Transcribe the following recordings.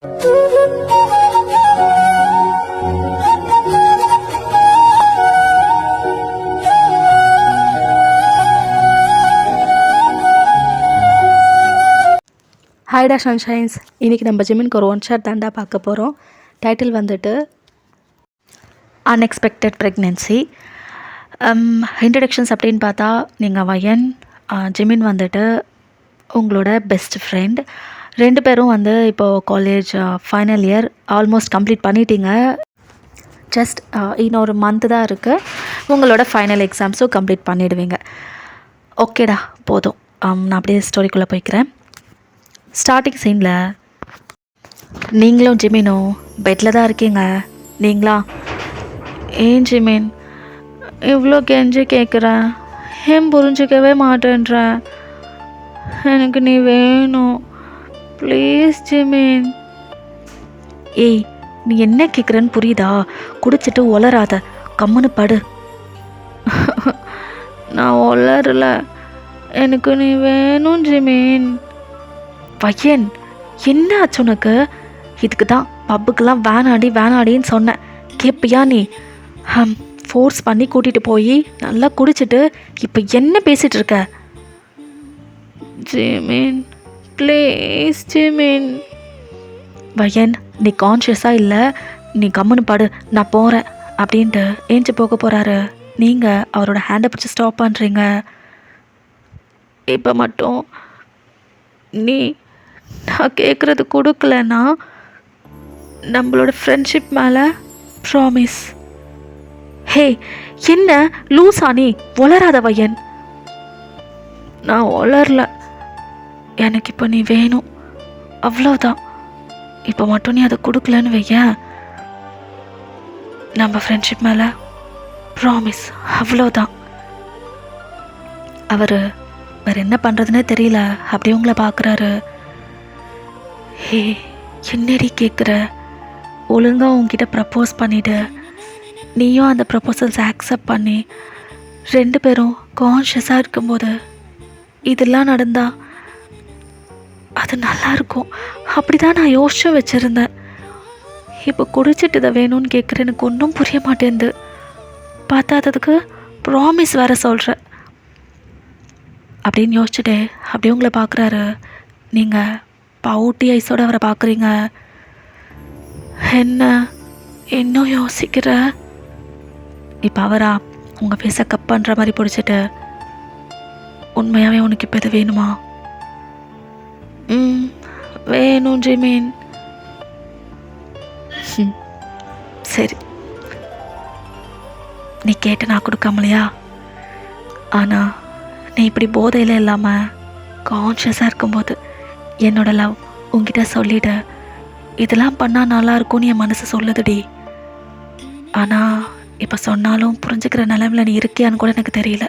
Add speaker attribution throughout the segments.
Speaker 1: ஹாய்டா சன்ஷைன்ஸ். இன்றைக்கி நம்ம ஜிமினுக்கு ஒரு ஒன் ஷாட் தாண்டா பார்க்க போகிறோம். டைட்டில் வந்துட்டு அன்எக்ஸ்பெக்டட் ப்ரெக்னென்சி. இன்ட்ரடக்ஷன்ஸ் அப்படின்னு பார்த்தா, நீங்கள் வயன், ஜிமின் வந்துட்டு உங்களோட பெஸ்ட் ஃப்ரெண்ட். 2 பேரும் வந்து இப்போது college final year almost complete பண்ணிட்டீங்க. ஜஸ்ட் இன்னொரு மந்த்து தான் இருக்குது, உங்களோட ஃபைனல் எக்ஸாம்ஸும் கம்ப்ளீட் பண்ணிவிடுவீங்க. ஓகேடா, போதும். நான் அப்படியே ஸ்டோரிக்குள்ளே போய்க்கிறேன். ஸ்டார்டிங் சீனில் நீங்களும் ஜிமினும் பெட்டில் தான் இருக்கீங்க. நீங்களா, ஏன் ஜிமின் இவ்வளோ கெஞ்சி கேட்குறேன், ஏன் புரிஞ்சிக்கவே மாட்டேன்ற, எனக்கு நீ வேணும் ப்ளீஸ் ஜிமின். ஏய், நீ என்ன கேட்குறன்னு புரியுதா? குடிச்சிட்டு ஒளராத, கம்முன்னு படு. நான் ஒளரல, எனக்கு நீ வேணும் ஜிமின். பையன், என்ன ஆச்சு உனக்கு? இதுக்கு தான் பப்புக்கெல்லாம் வேணாடின்னு சொன்னேன். கேட்பியா நீ? ஃபோர்ஸ் பண்ணி கூட்டிகிட்டு போய் நல்லா குடிச்சிட்டு இப்போ என்ன பேசிகிட்டு இருக்க? Jimin please Jimin. பையன், நீ கான்ஷியஸாக இல்லை, நீ கம்முன்னு படு, நான் போகிறேன் அப்படின்ட்டு ஏஞ்சி போக போகிறாரு. நீங்கள் அவரோட ஹேண்டை பிடிச்சி ஸ்டாப் பண்ணுறீங்க. இப்போ மட்டும் நீ நான் கேட்குறது கொடுக்கலன்னா நம்மளோட ஃப்ரெண்ட்ஷிப் மேலே ப்ராமிஸ். ஹே, என்ன லூஸா நீ? வளராத வயன். நான் வளரல, எனக்கு இப்போ நீ வேணும், அவ்வளோதான். இப்போ மட்டும் நீ அதை கொடுக்கலன்னு வையன், நம்ம ஃப்ரெண்ட்ஷிப் மேலே ப்ராமிஸ், அவ்வளோதான். அவர் வேறு என்ன பண்ணுறதுனே தெரியல, அப்படியே உங்களை பார்க்குறாரு. ஹே, என்னடி கேட்குற? ஒழுங்காக உங்ககிட்ட ப்ரப்போஸ் பண்ணிவிடு. நீயும் அந்த ப்ரப்போசல்ஸ் ஆக்செப்ட் பண்ணி 2 பேரும் கான்ஷியஸாக இருக்கும்போது இதெல்லாம் நடந்தா அது நல்லாயிருக்கும். அப்படி தான் நான் யோசிச்சு வச்சுருந்தேன். இப்போ குடிச்சிட்டு இதை வேணும்னு கேட்குற எனக்கு ஒன்றும் புரிய மாட்டேங்குது. பார்த்தாததுக்கு ப்ராமிஸ் வேறு சொல்கிற அப்படின்னு யோசிச்சுட்டே அப்படியே உங்களை பார்க்குறாரு. நீங்கள் பவுட்டி ஐஸோடு அவரை பார்க்குறீங்க. என்ன இன்னும் யோசிக்கிற? இப்போ அவரா உங்கள் ஃபேஸை கப் பண்ணுற மாதிரி பிடிச்சிட்டு, உண்மையாகவே உனக்கு இப்போ இது வேணுமா? வேணும் ஜிமின். சரி, நீ கேட்டு நான் கொடுக்காமலையா? ஆனால் நீ இப்படி போதையில் இல்லாமல் கான்ஷியஸாக இருக்கும்போது என்னோட லவ் உங்ககிட்ட சொல்லிவிட, இதெல்லாம் பண்ணால் நல்லாயிருக்கும்னு என் மனசு சொல்லுதுடி. ஆனால் இப்போ சொன்னாலும் புரிஞ்சுக்கிற நிலைமையில் நீ இருக்கியான்னு கூட எனக்கு தெரியல.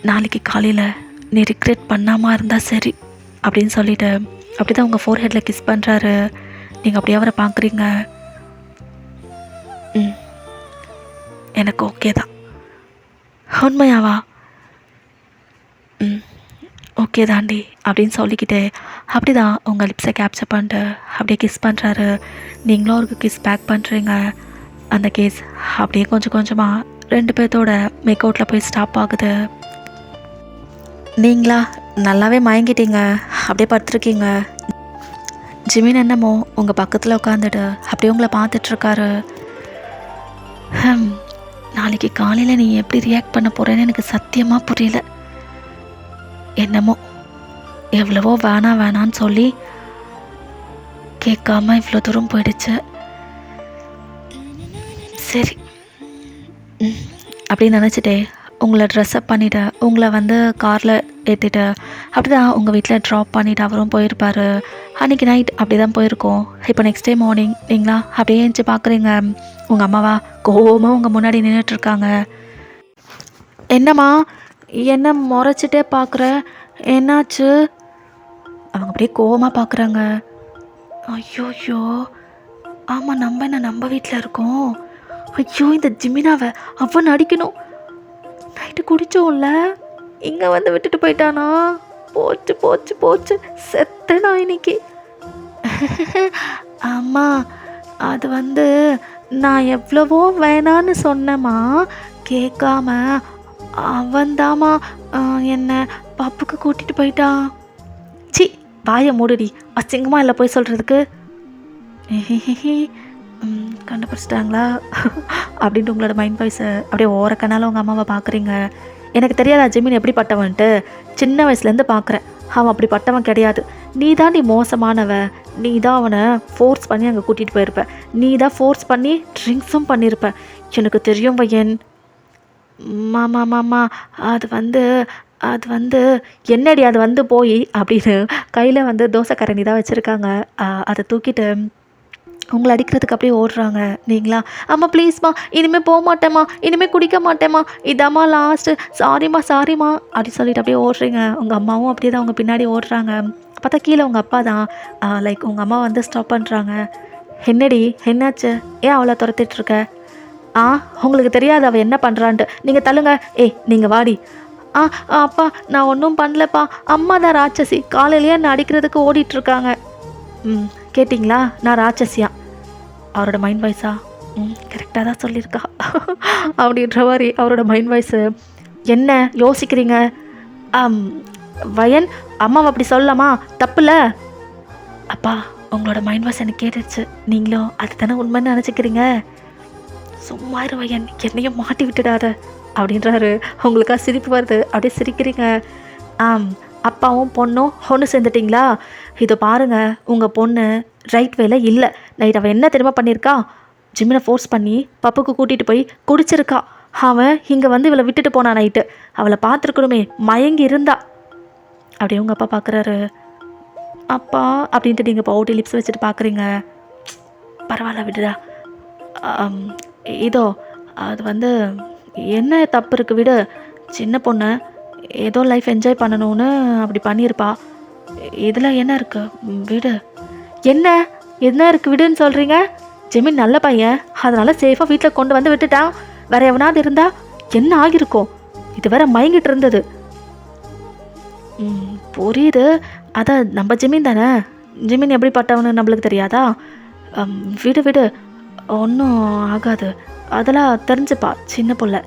Speaker 1: நாளைக்கு காலையில் நீ ரிக்ரெட் பண்ணாமல் இருந்தால் சரி அப்படின்னு சொல்லிவிட்டு அப்படி தான் உங்கள் ஃபோர்ஹெட்டில் கிஸ் பண்ணுறாரு. நீங்கள் அப்படியே அவரை பார்க்குறீங்க. எனக்கு ஓகே தான். உண்மையாவா? ஓகே தாண்டி அப்படின்னு சொல்லிக்கிட்டு அப்படி தான் உங்கள் லிப்ஸை கேப்சர் பண்ணிட்டு அப்படியே கிஸ் பண்ணுறாரு. நீங்களும் அவருக்கு கிஸ் பேக் பண்ணுறீங்க. அந்த கேஸ் அப்படியே கொஞ்சம் கொஞ்சமாக 2 பேர்த்தோட மேக்கவுட்டில் போய் ஸ்டாப் ஆகுது. நீங்களா நல்லாவே மயங்கிட்டீங்க, அப்படியே படுத்துருக்கீங்க. ஜிமின் என்னமோ உங்கள் பக்கத்தில் உட்காந்துட்டு அப்படியே உங்களை பார்த்துட்ருக்காரு. நாளைக்கு காலையில் நீ எப்படி ரியாக்ட் பண்ண போகிறேன்னு எனக்கு சத்தியமாக புரியல. என்னமோ எவ்வளவோ வேணான்னு சொல்லி கேட்காம இவ்வளோ தூரம் போயிடுச்சு. சரி அப்படின்னு நினச்சிட்டே உங்களை ட்ரெஸ்அப் பண்ணிவிட்டு உங்களை வந்து காரில் ஏற்றிட்டு அப்படி தான் உங்கள் வீட்டில் ட்ராப் பண்ணிவிட்டு அவரும் போயிருப்பார். அன்றைக்கி நைட் அப்படி தான் போயிருக்கோம். இப்போ நெக்ஸ்ட் டே மார்னிங் நீங்களா அப்படியே எழுந்துச்சி பார்க்குறீங்க. உங்கள் அம்மாவா கோவமாக உங்கள் முன்னாடி நின்றுட்டுருக்காங்க. என்னம்மா, என்ன முறைச்சிட்டே பார்க்குற, என்னாச்சு? அவங்க அப்படியே கோவமாக பார்க்குறாங்க. ஐயோ, ஆமாம், நம்ம வீட்டில் இருக்கோம். ஐயோ, இந்த ஜிமினாவை அவன் அடிக்கணும். நைட்டு குடித்தோம்ல, இங்கே வந்து விட்டுட்டு போயிட்டானா? போச்சு செத்த நான் இன்னைக்கு. அம்மா அது வந்து நான் எவ்வளவோ வேணான்னு சொன்னேம்மா, கேட்காம அவன்தாம்மா என்னை பப்புக்கு கூட்டிகிட்டு போயிட்டான். சி வாயை மூடுடி, அசிங்கமா இல்லை போய் சொல்கிறதுக்கு. கண்டுபிடிச்சிட்டாங்களா அப்படின்ட்டு உங்களோட மைண்ட் வாய்ஸை அப்படியே ஓரக்கனால உங்கள் அம்மாவை பார்க்குறீங்க. எனக்கு தெரியாதா ஜெமின் எப்படிப்பட்டவன்ட்டு? சின்ன வயசுலேருந்து பார்க்குறேன், அவன் அப்படிப்பட்டவன் கிடையாது. நீ தான் மோசமானவ. நீ தான் அவனை ஃபோர்ஸ் பண்ணி அங்கே கூட்டிகிட்டு போயிருப்ப. நீ தான் ஃபோர்ஸ் பண்ணி ட்ரிங்க்ஸும் பண்ணியிருப்ப. எனக்கு தெரியும் பையன். மாமா மாமா அது வந்து என்னடி அது வந்து போய் அப்படின்னு கையில் வந்து தோசை கரண்டி தான் வச்சுருக்காங்க. அதை தூக்கிட்டு உங்களை அடிக்கிறதுக்கு அப்படியே ஓடுறாங்க. நீங்களா அம்மா ப்ளீஸ்மா, இனிமேல் போக மாட்டேம்மா, இனிமேல் குடிக்க மாட்டேம்மா, இதாம்மா லாஸ்ட்டு, சாரிம்மா அப்படி சொல்லிட்டு அப்படியே ஓடுறீங்க. உங்கள் அம்மாவும் அப்படியே தான் உங்கள் பின்னாடி ஓடுறாங்க. பார்த்தா கீழே உங்கள் அப்பா தான் லைக் உங்கள் அம்மா வந்து ஸ்டாப் பண்ணுறாங்க. என்னடி என்னாச்சு, ஏன் அவளை துரத்திட்டுருக்க? உங்களுக்கு தெரியாது அவள் என்ன பண்ணுறான்ட்டு. நீங்கள் தள்ளுங்க. நீங்கள் வாடி. அப்பா நான் ஒன்றும் பண்ணலப்பா, அம்மா தான் ராட்சசி, காலையிலேயே என்னை அடிக்கிறதுக்கு ஓடிட்டுருக்காங்க. கேட்டிங்களா, நான் ராட்சசியா? அவரோட மைண்ட் வாய்ஸா? கரெக்டாக தான் சொல்லியிருக்கா அப்படின்ற மாதிரி அவரோட மைண்ட் வாய்ஸு. என்ன யோசிக்கிறீங்க வயன்? அம்மாவை அப்படி சொல்லலாமா? தப்புல. அப்பா உங்களோட மைண்ட் வாய்ஸ் எனக்கு கேட்டுடுச்சு, நீங்களும் அது தானே உண்மைன்னு நினச்சிக்கிறீங்க. சும்மா இரு வயன், என்னையும் மாட்டி விட்டுடாத அப்படின்றாரு. உங்களுக்கா சிரிப்பு வருது, அப்படியே சிரிக்கிறீங்க. அப்பாவும் பொண்ணும் ஒன்று சேர்ந்துட்டிங்களா? இதை பாருங்கள், உங்கள் பொண்ணு ரைட் வேல இல்லை. நைட் அவள் என்ன தெரியுமா பண்ணியிருக்கா? ஜிம்மினை ஃபோர்ஸ் பண்ணி பப்புக்கு கூட்டிகிட்டு போய் குடிச்சிருக்கா. அவன் இங்கே வந்து இவளை விட்டுட்டு போனான். நைட்டு அவளை பார்த்துருக்கணுமே, மயங்கி இருந்தா. அப்படியே உங்கள் அப்பா பார்க்குறாரு. அப்பா அப்படின்ட்டு நீங்கள் இப்போ ஓட்டி லிப்ஸ் வச்சுட்டு பார்க்குறீங்க. பரவாயில்ல விடுடா. இதோ அது வந்து என்ன தப்பு இருக்குது விடு. சின்ன பொண்ணு ஏதோ லைஃப் என்ஜாய் பண்ணணும்னு அப்படி பண்ணியிருப்பா. இதில் என்ன இருக்குது விடு. என்ன இருக்குது விடுன்னு சொல்கிறீங்க? ஜெமின் நல்ல பையன், அதனால் சேஃபாக வீட்டில் கொண்டு வந்து விட்டுட்டான். வேறு எவனாவது இருந்தா என்ன ஆகியிருக்கும்? இது வேற மயங்கிட்டு இருந்தது. புரியுது, அதான் நம்ம ஜெமின் தானே. ஜெமின் எப்படிப்பட்டவனு நம்மளுக்கு தெரியாதா? விடு ஒன்றும் ஆகாது, அதெல்லாம் தெரிஞ்சுப்பா, சின்ன பிள்ளை.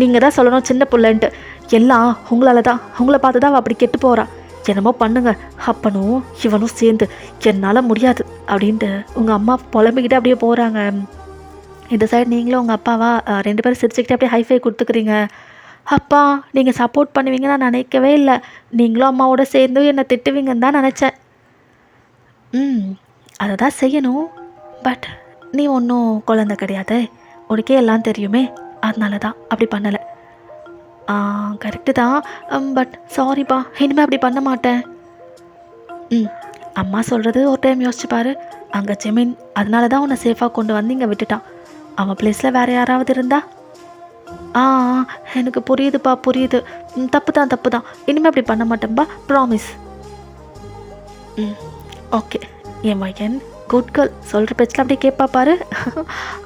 Speaker 1: நீங்கள் தான் சொல்லணும் சின்ன பிள்ளைன்ட்டு. எல்லாம் உங்களால் தான், உங்களை பார்த்து தான் அப்படி கெட்டு போகிறா. என்னமோ பண்ணுங்க, அப்பனும் இவனும் சேர்ந்து என்னால் முடியாது அப்படின்ட்டு உங்கள் அம்மா புலம்பிக்கிட்டே அப்படியே போகிறாங்க. இந்த சைடு நீங்களும் உங்கள் அப்பாவா 2 பேரும் சிரிச்சுக்கிட்டே அப்படியே ஹைஃபை கொடுத்துக்கிறீங்க. அப்பா நீங்கள் சப்போர்ட் பண்ணுவீங்கன்னு நான் நினைக்கவே இல்லை. நீங்களும் அம்மாவோட சேர்ந்து என்னை திட்டுவீங்கன்னு தான் நினச்சேன். அதை தான் செய்யணும். பட் நீ ஒன்றும் குழந்தை கிடையாது, உனக்கே எல்லாம் தெரியுமே, அதனால தான் அப்படி பண்ணலை. கரெக்டு தான், பட் சாரிப்பா, இனிமேல் அப்படி பண்ண மாட்டேன். அம்மா சொல்கிறது ஒரு டைம் யோசிச்சு பாரு. அங்கே ஜெமின் அதனால தான் உன்னை சேஃபாக கொண்டு வந்து இங்கே விட்டுட்டான். அவன் பிளேஸில் வேறு யாராவது இருந்தா? எனக்கு புரியுதுப்பா, புரியுது. தப்பு தான், இனிமேல் அப்படி பண்ண மாட்டேன்பா, ப்ராமிஸ். ஓகே என் மையன் குட் கேர்ள், சொல்கிற பேச்சில் அப்படியே கேட்பா பாரு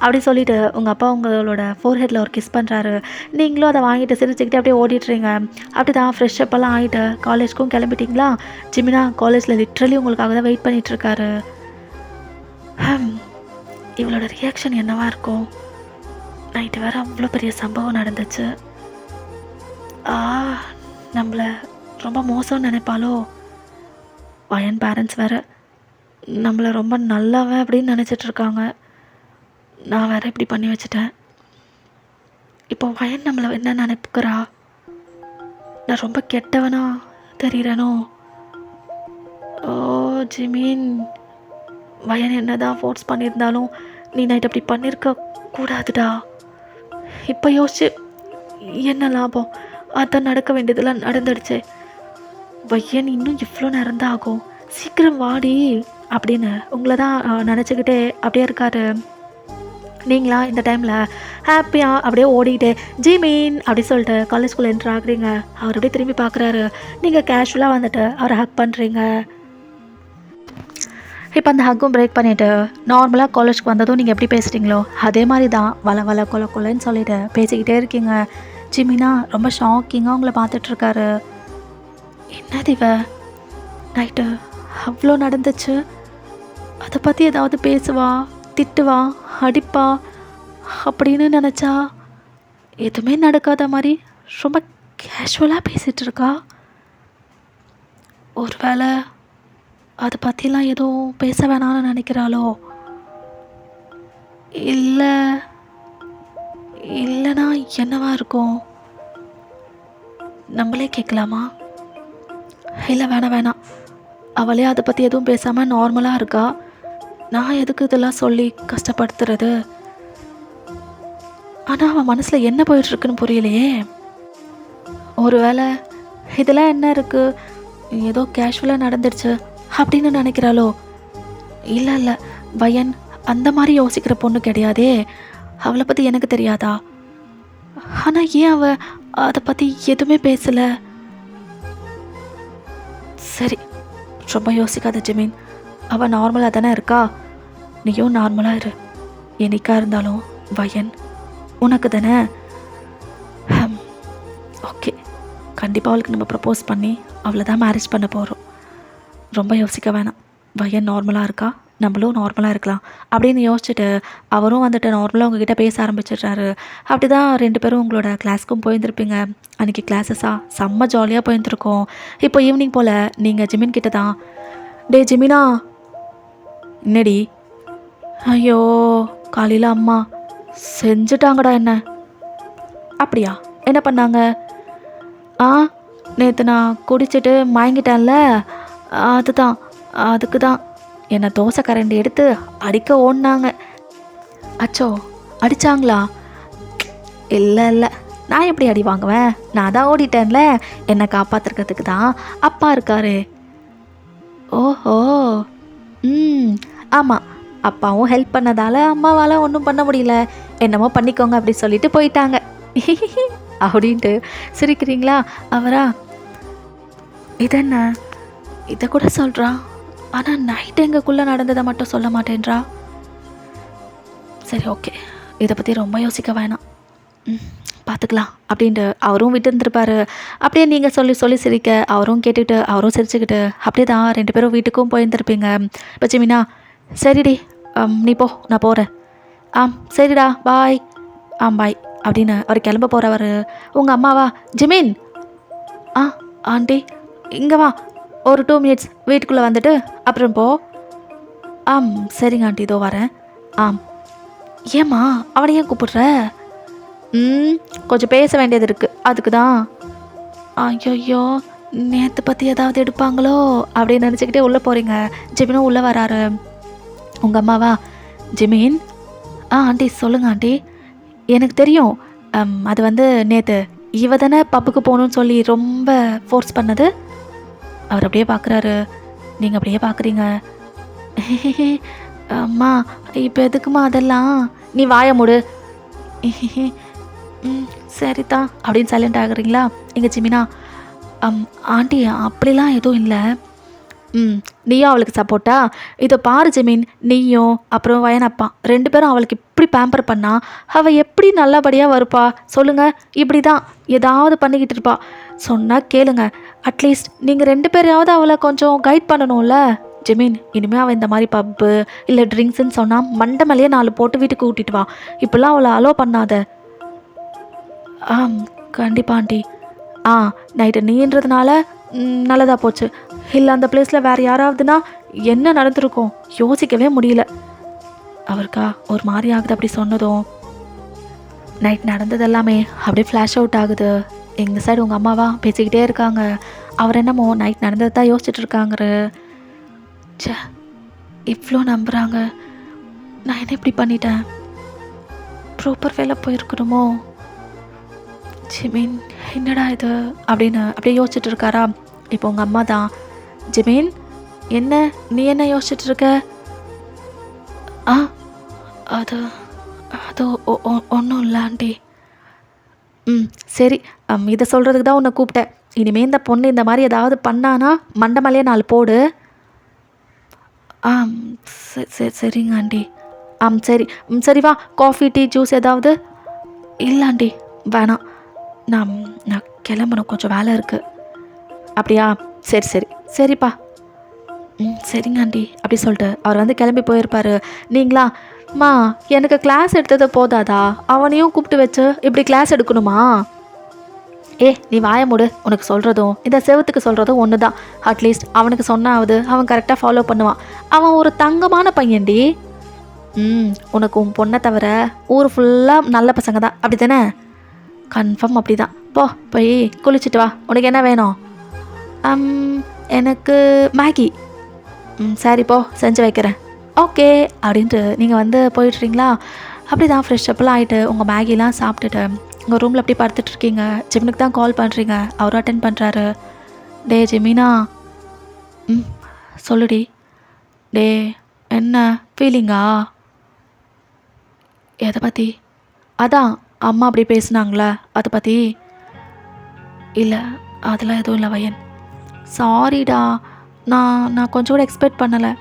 Speaker 1: அப்படி சொல்லிவிட்டு உங்கள் அப்பா உங்களோட ஃபோர்ஹெட்டில் ஒரு கிஸ் பண்ணுறாரு. நீங்களும் அதை வாங்கிட்டு சிரிச்சுக்கிட்டே அப்படியே ஓடிட்டுறீங்க. அப்படி தான் ஃப்ரெஷ்ஷப்பெல்லாம் ஆகிட்டு காலேஜ்க்கும் கிளம்பிட்டிங்களா? ஜிமினா காலேஜில் லிட்ரலி உங்களுக்காக தான் வெயிட் பண்ணிகிட்ருக்காரு. இவளோட ரியாக்ஷன் என்னவாக இருக்கும்? நைட்டு வேறு அவ்வளோ பெரிய சம்பவம் நடந்துச்சு. நம்மளை ரொம்ப மோசம்னு நினைப்பாலோ? வயன் பேரண்ட்ஸ் வேறு நம்மளை ரொம்ப நல்லவன் அப்படின்னு நினச்சிட்ருக்காங்க. நான் வேறு இப்படி பண்ணி வச்சுட்டேன். இப்போ வயன் நம்மளை என்ன நினைப்புக்கிறா? நான் ரொம்ப கெட்டவனா தெரிகிறேனோ? ஓ ஜிமின், வயன் என்ன தான் ஃபோர்ஸ் பண்ணியிருந்தாலும் நீ நைட் அப்படி பண்ணியிருக்க கூடாதுடா. இப்போ யோசிச்சு என்ன லாபம்? அதான் நடக்க வேண்டியதெல்லாம் நடந்துடுச்சு. வயன் இன்னும் இவ்வளோ நேரம் தான் ஆகும், சீக்கிரம் வாடி அப்படின்னு உங்களை தான் நினச்சிக்கிட்டே அப்படியே இருக்காரு. நீங்களா இந்த டைமில் ஹாப்பியாக அப்படியே ஓடிக்கிட்டே ஜிமீன் அப்படி சொல்லிட்டு காலேஜ்குள்ளே என்ட்ரு ஆகுறீங்க. அவர் அப்படியே திரும்பி பார்க்குறாரு. நீங்கள் கேஷுவலாக வந்துட்டு அவரை ஹக் பண்ணுறீங்க. இப்போ அந்த ஹக்கும் பிரேக் பண்ணிவிட்டு நார்மலாக காலேஜ்க்கு வந்ததும் நீங்கள் எப்படி பேசுகிறீங்களோ அதே மாதிரி தான் வள கொலன்னு சொல்லிட்டு பேசிக்கிட்டே இருக்கீங்க. ஜிமினா ரொம்ப ஷாக்கிங்காக உங்களை பார்த்துட்ருக்காரு. என்னது இவ, நைட்டு அவ்வளோ நடந்துச்சு, அதை பற்றி ஏதாவது பேசுவா, திட்டுவா, அடிப்பா அப்படின்னு நினச்சா எதுவுமே நடக்காத மாதிரி ரொம்ப கேஷுவலாக பேசிகிட்டு இருக்கா. ஒருவேளை அதை பற்றிலாம் எதுவும் பேச வேணாம்னு நினைக்கிறாளோ? இல்லை, இல்லைனா என்னவா இருக்கும்? நம்மளே கேட்கலாமா? இல்லை, வேணாம். அவளே அதை பற்றி எதுவும் பேசாமல் நார்மலாக இருக்கா. நான் எதுக்கு இதெல்லாம் சொல்லி கஷ்டப்படுத்துறது? ஆனால் அவன் மனசில் என்ன போயிட்டுருக்குன்னு புரியலையே. ஒருவேளை இதெல்லாம் என்ன இருக்குது, ஏதோ கேஷுவலாக நடந்துடுச்சு அப்படின்னு நினைக்கிறாளோ? இல்லை, வயன் அந்த மாதிரி யோசிக்கிற பொண்ணு கிடையாதே. அவளை பற்றி எனக்கு தெரியாதா? ஆனால் ஏன் அவள் அதை பற்றி எதுவுமே பேசலை? சரி, ரொம்ப யோசிக்காத ஜெமீன். அவள் நார்மலாக தானே இருக்கா, நீயும் நார்மலாக இரு. என்னைக்கா இருந்தாலும் வயன் உனக்கு தானே. ஓகே, கண்டிப்பாக அவளுக்கு நம்ம ப்ரப்போஸ் பண்ணி அவளை தான் மேரேஜ் பண்ண போகிறோம். ரொம்ப யோசிக்க வேணாம். வயன் நார்மலாக இருக்கா, நம்மளும் நார்மலாக இருக்கலாம் அப்படின்னு யோசிச்சுட்டு அவரும் வந்துட்டு நார்மலாக உங்ககிட்ட பேச ஆரம்பிச்சிடுறாரு. அப்படி தான் 2 பேரும் உங்களோட கிளாஸ்க்கும் போயிருந்துருப்பீங்க. அன்றைக்கி கிளாஸஸாக செம்ம ஜாலியாக போயிருந்துருக்கோம். இப்போ ஈவினிங் போல் நீங்கள் ஜிமின் கிட்ட தான், டே ஜிமினா. என்னடி? ஐயோ, காலையில் அம்மா செஞ்சுட்டாங்கடா என்ன. அப்படியா, என்ன பண்ணாங்க? நேற்று நான் குடிச்சிட்டு மயங்கிட்டேன்ல, அதுக்கு தான் என்னை தோசை கரண்டி எடுத்து அடிக்க ஓடினாங்க. அச்சோ, அடித்தாங்களா? இல்லை, நான் எப்படி அடி வாங்குவேன்? நான் தான் ஓடிட்டேன்ல, என்னை காப்பாற்றுறதுக்கு தான் அப்பா இருக்காரு. ஓஹோ, ஆமாம், அப்பாவும் ஹெல்ப் பண்ணதால் அம்மாவால் ஒன்றும் பண்ண முடியல, என்னமோ பண்ணிக்கோங்க அப்படி சொல்லிட்டு போயிட்டாங்க அப்படின்ட்டு சிரிக்கிறீங்களா? அவரா, இதென்ன இதை கூட சொல்கிறா, ஆனால் நைட்டு எங்களுக்குள்ளே நடந்ததை மட்டும் சொல்ல மாட்டேன்றா. சரி, ஓகே, இதை பற்றி ரொம்ப யோசிக்க வேணாம், பார்த்துக்கலாம் அப்படின்ட்டு அவரும் விட்டு இருந்துருப்பாரு. அப்படியே நீங்கள் சொல்லி சிரிக்க அவரும் கேட்டுக்கிட்டு அவரும் சிரிச்சுக்கிட்டு அப்படியே தான் 2 பேரும் வீட்டுக்கும் போயிருந்துருப்பீங்க. இப்போ ஜிமினா, சரிடி, நீ போ, நான் போகிறேன். சரிடா, பாய். பாய் அப்படின்னு அவர் கிளம்ப போகிறவர். உங்கள் அம்மாவா, ஜிமின், ஆண்டி இங்கே வா, ஒரு 2 மினிட்ஸ் வீட்டுக்குள்ளே வந்துட்டு அப்புறம் போ. சரிங்க ஆண்டி, இதோ வரேன். ஏம்மா அவனை ஏன் கூப்பிடுற? கொஞ்சம் பேச வேண்டியது இருக்குது, அதுக்கு தான். ஐயோ, நேற்று பற்றி ஏதாவது எடுப்பாங்களோ அப்படின்னு நினச்சிக்கிட்டே உள்ளே போகிறீங்க. ஜிமினும் உள்ளே வராரு. உங்கள் அம்மாவா, ஜிமின். ஆண்டி சொல்லுங்கள் ஆண்டி. எனக்கு தெரியும், அது வந்து நேற்று இவ தானே பப்புக்கு போகணுன்னு சொல்லி ரொம்ப ஃபோர்ஸ் பண்ணது. அவர் அப்படியே பார்க்குறாரு, நீங்கள் அப்படியே பார்க்குறீங்க. அம்மா, இப்போ எதுக்குமா அதெல்லாம்? நீ வாய மூடு. சரிதான் அப்படின்னு சைலண்ட் ஆகுறீங்களா? எங்கள் ஜிமினா, ஆண்டி அப்படிலாம் எதுவும் இல்லை. நீயும் அவளுக்கு சப்போர்ட்டா? இதை பாரு ஜிமின், நீயும் அப்புறம் வயனப்பா 2 பேரும் அவளுக்கு இப்படி பேம்பர் பண்ணா அவள் எப்படி நல்லபடியாக வருப்பா சொல்லுங்கள்? இப்படி தான் ஏதாவது பண்ணிக்கிட்டு இருப்பா. சொன்னால் கேளுங்க, அட்லீஸ்ட் நீங்கள் 2 பேரையாவது அவளை கொஞ்சம் கைட் பண்ணணும்ல. ஜிமின், இனிமேல் அவள் இந்த மாதிரி பப்பு இல்லை ட்ரிங்க்ஸுன்னு சொன்னால் மண்டை மேலேயே 4 போட்டு வீட்டுக்கு கூட்டிட்டு வா. இப்போல்லாம் அவளை அலோ பண்ணாத. கண்டிப்பா ஆண்டி. நைட்டு நீன்றதுனால நல்லதாக போச்சு. இல்லை அந்த பிளேஸில் வேறு யாராவதுனா என்ன நடந்திருக்கும் யோசிக்கவே முடியல. அவருக்கா ஒரு மாதிரி ஆகுது அப்படி சொன்னதும். நைட் நடந்தது எல்லாமே அப்படியே ஃப்ளாஷ் அவுட் ஆகுது. எங்கள் சைடு உங்கள் அம்மாவா பேசிக்கிட்டே இருக்காங்க. அவர் என்னமோ நைட் நடந்தது தான் யோசிச்சுட்டு இருக்காங்க. சே, இவ்வளோ நம்புகிறாங்க, நான் என்ன இப்படி பண்ணிட்டேன்? ப்ராப்பர் வேலை போயிருக்கணுமோ? ஜிமின், என்னடா இது அப்படின்னு அப்படியே யோசிச்சுட்டு இருக்காரா? இப்போ உங்கள் அம்மா தான், ஜிமின் என்ன நீ என்ன யோசிச்சுட்டு இருக்க? அது அது ஒன்றும் இல்லை ஆண்டி. சரி, இதை சொல்கிறதுக்கு தான் உன்னை கூப்பிட்டேன். இனிமேல் இந்த பொண்ணு இந்த மாதிரி ஏதாவது பண்ணானா மண்டை மேலேயே 4 போடு. சரிங்க ஆண்டி. சரி சரி, வா, காஃபி டீ ஜூஸ் ஏதாவது? இல்லை ஆண்டி, வேணாம், நான் கிளம்பணும், கொஞ்சம் வேலை இருக்குது. அப்படியா? சரி சரிப்பா. சரிங்க ஆண்டி அப்படி சொல்லிட்டு அவர் வந்து கிளம்பி போயிருப்பாரு. நீங்களா, மா எனக்கு கிளாஸ் எடுத்தது போதாதா, அவனையும் கூப்பிட்டு வச்சு இப்படி கிளாஸ் எடுக்கணுமா? நீ வாய மூடு. உனக்கு சொல்கிறதும் இந்த செவத்துக்கு சொல்கிறதும் ஒன்று தான். அட்லீஸ்ட் அவனுக்கு சொன்னாவது அவன் கரெக்டாக ஃபாலோ பண்ணுவான். அவன் ஒரு தங்கமான பையன்டி. உனக்கு உன் பொண்ணை தவிர ஊர் ஃபுல்லாக நல்ல பசங்க தான், அப்படி தானே? கன்ஃபார்ம் அப்படி தான். போய் குளிச்சுட்டு வா. உனக்கு என்ன வேணும்? எனக்கு மேகி. சரி போ, செஞ்சு வைக்கிறேன். ஓகே அப்படின்ட்டு நீங்கள் வந்து போயிட்டுறீங்களா? அப்படி தான் ஃப்ரெஷ் அப்பெல்லாம் ஆகிட்டு உங்கள் மேகிலாம் சாப்பிட்டுட்டு உங்கள் ரூமில் அப்படி படுத்துட்ருக்கீங்க. ஜிமினுக்கு தான் கால் பண்ணுறீங்க. அவரும் அட்டென்ட் பண்ணுறாரு. டே ஜிமினா. சொல்லுடி. டே என்ன ஃபீலிங்கா? எதை பற்றி? அதான் அம்மா அப்படி பேசுனாங்களே அதை பற்றி. இல்லை அதெல்லாம் எதுவும் இல்லை வயன். சாரிடா, நான் கொஞ்சம் கூட எக்ஸ்பெக்ட் பண்ணலை.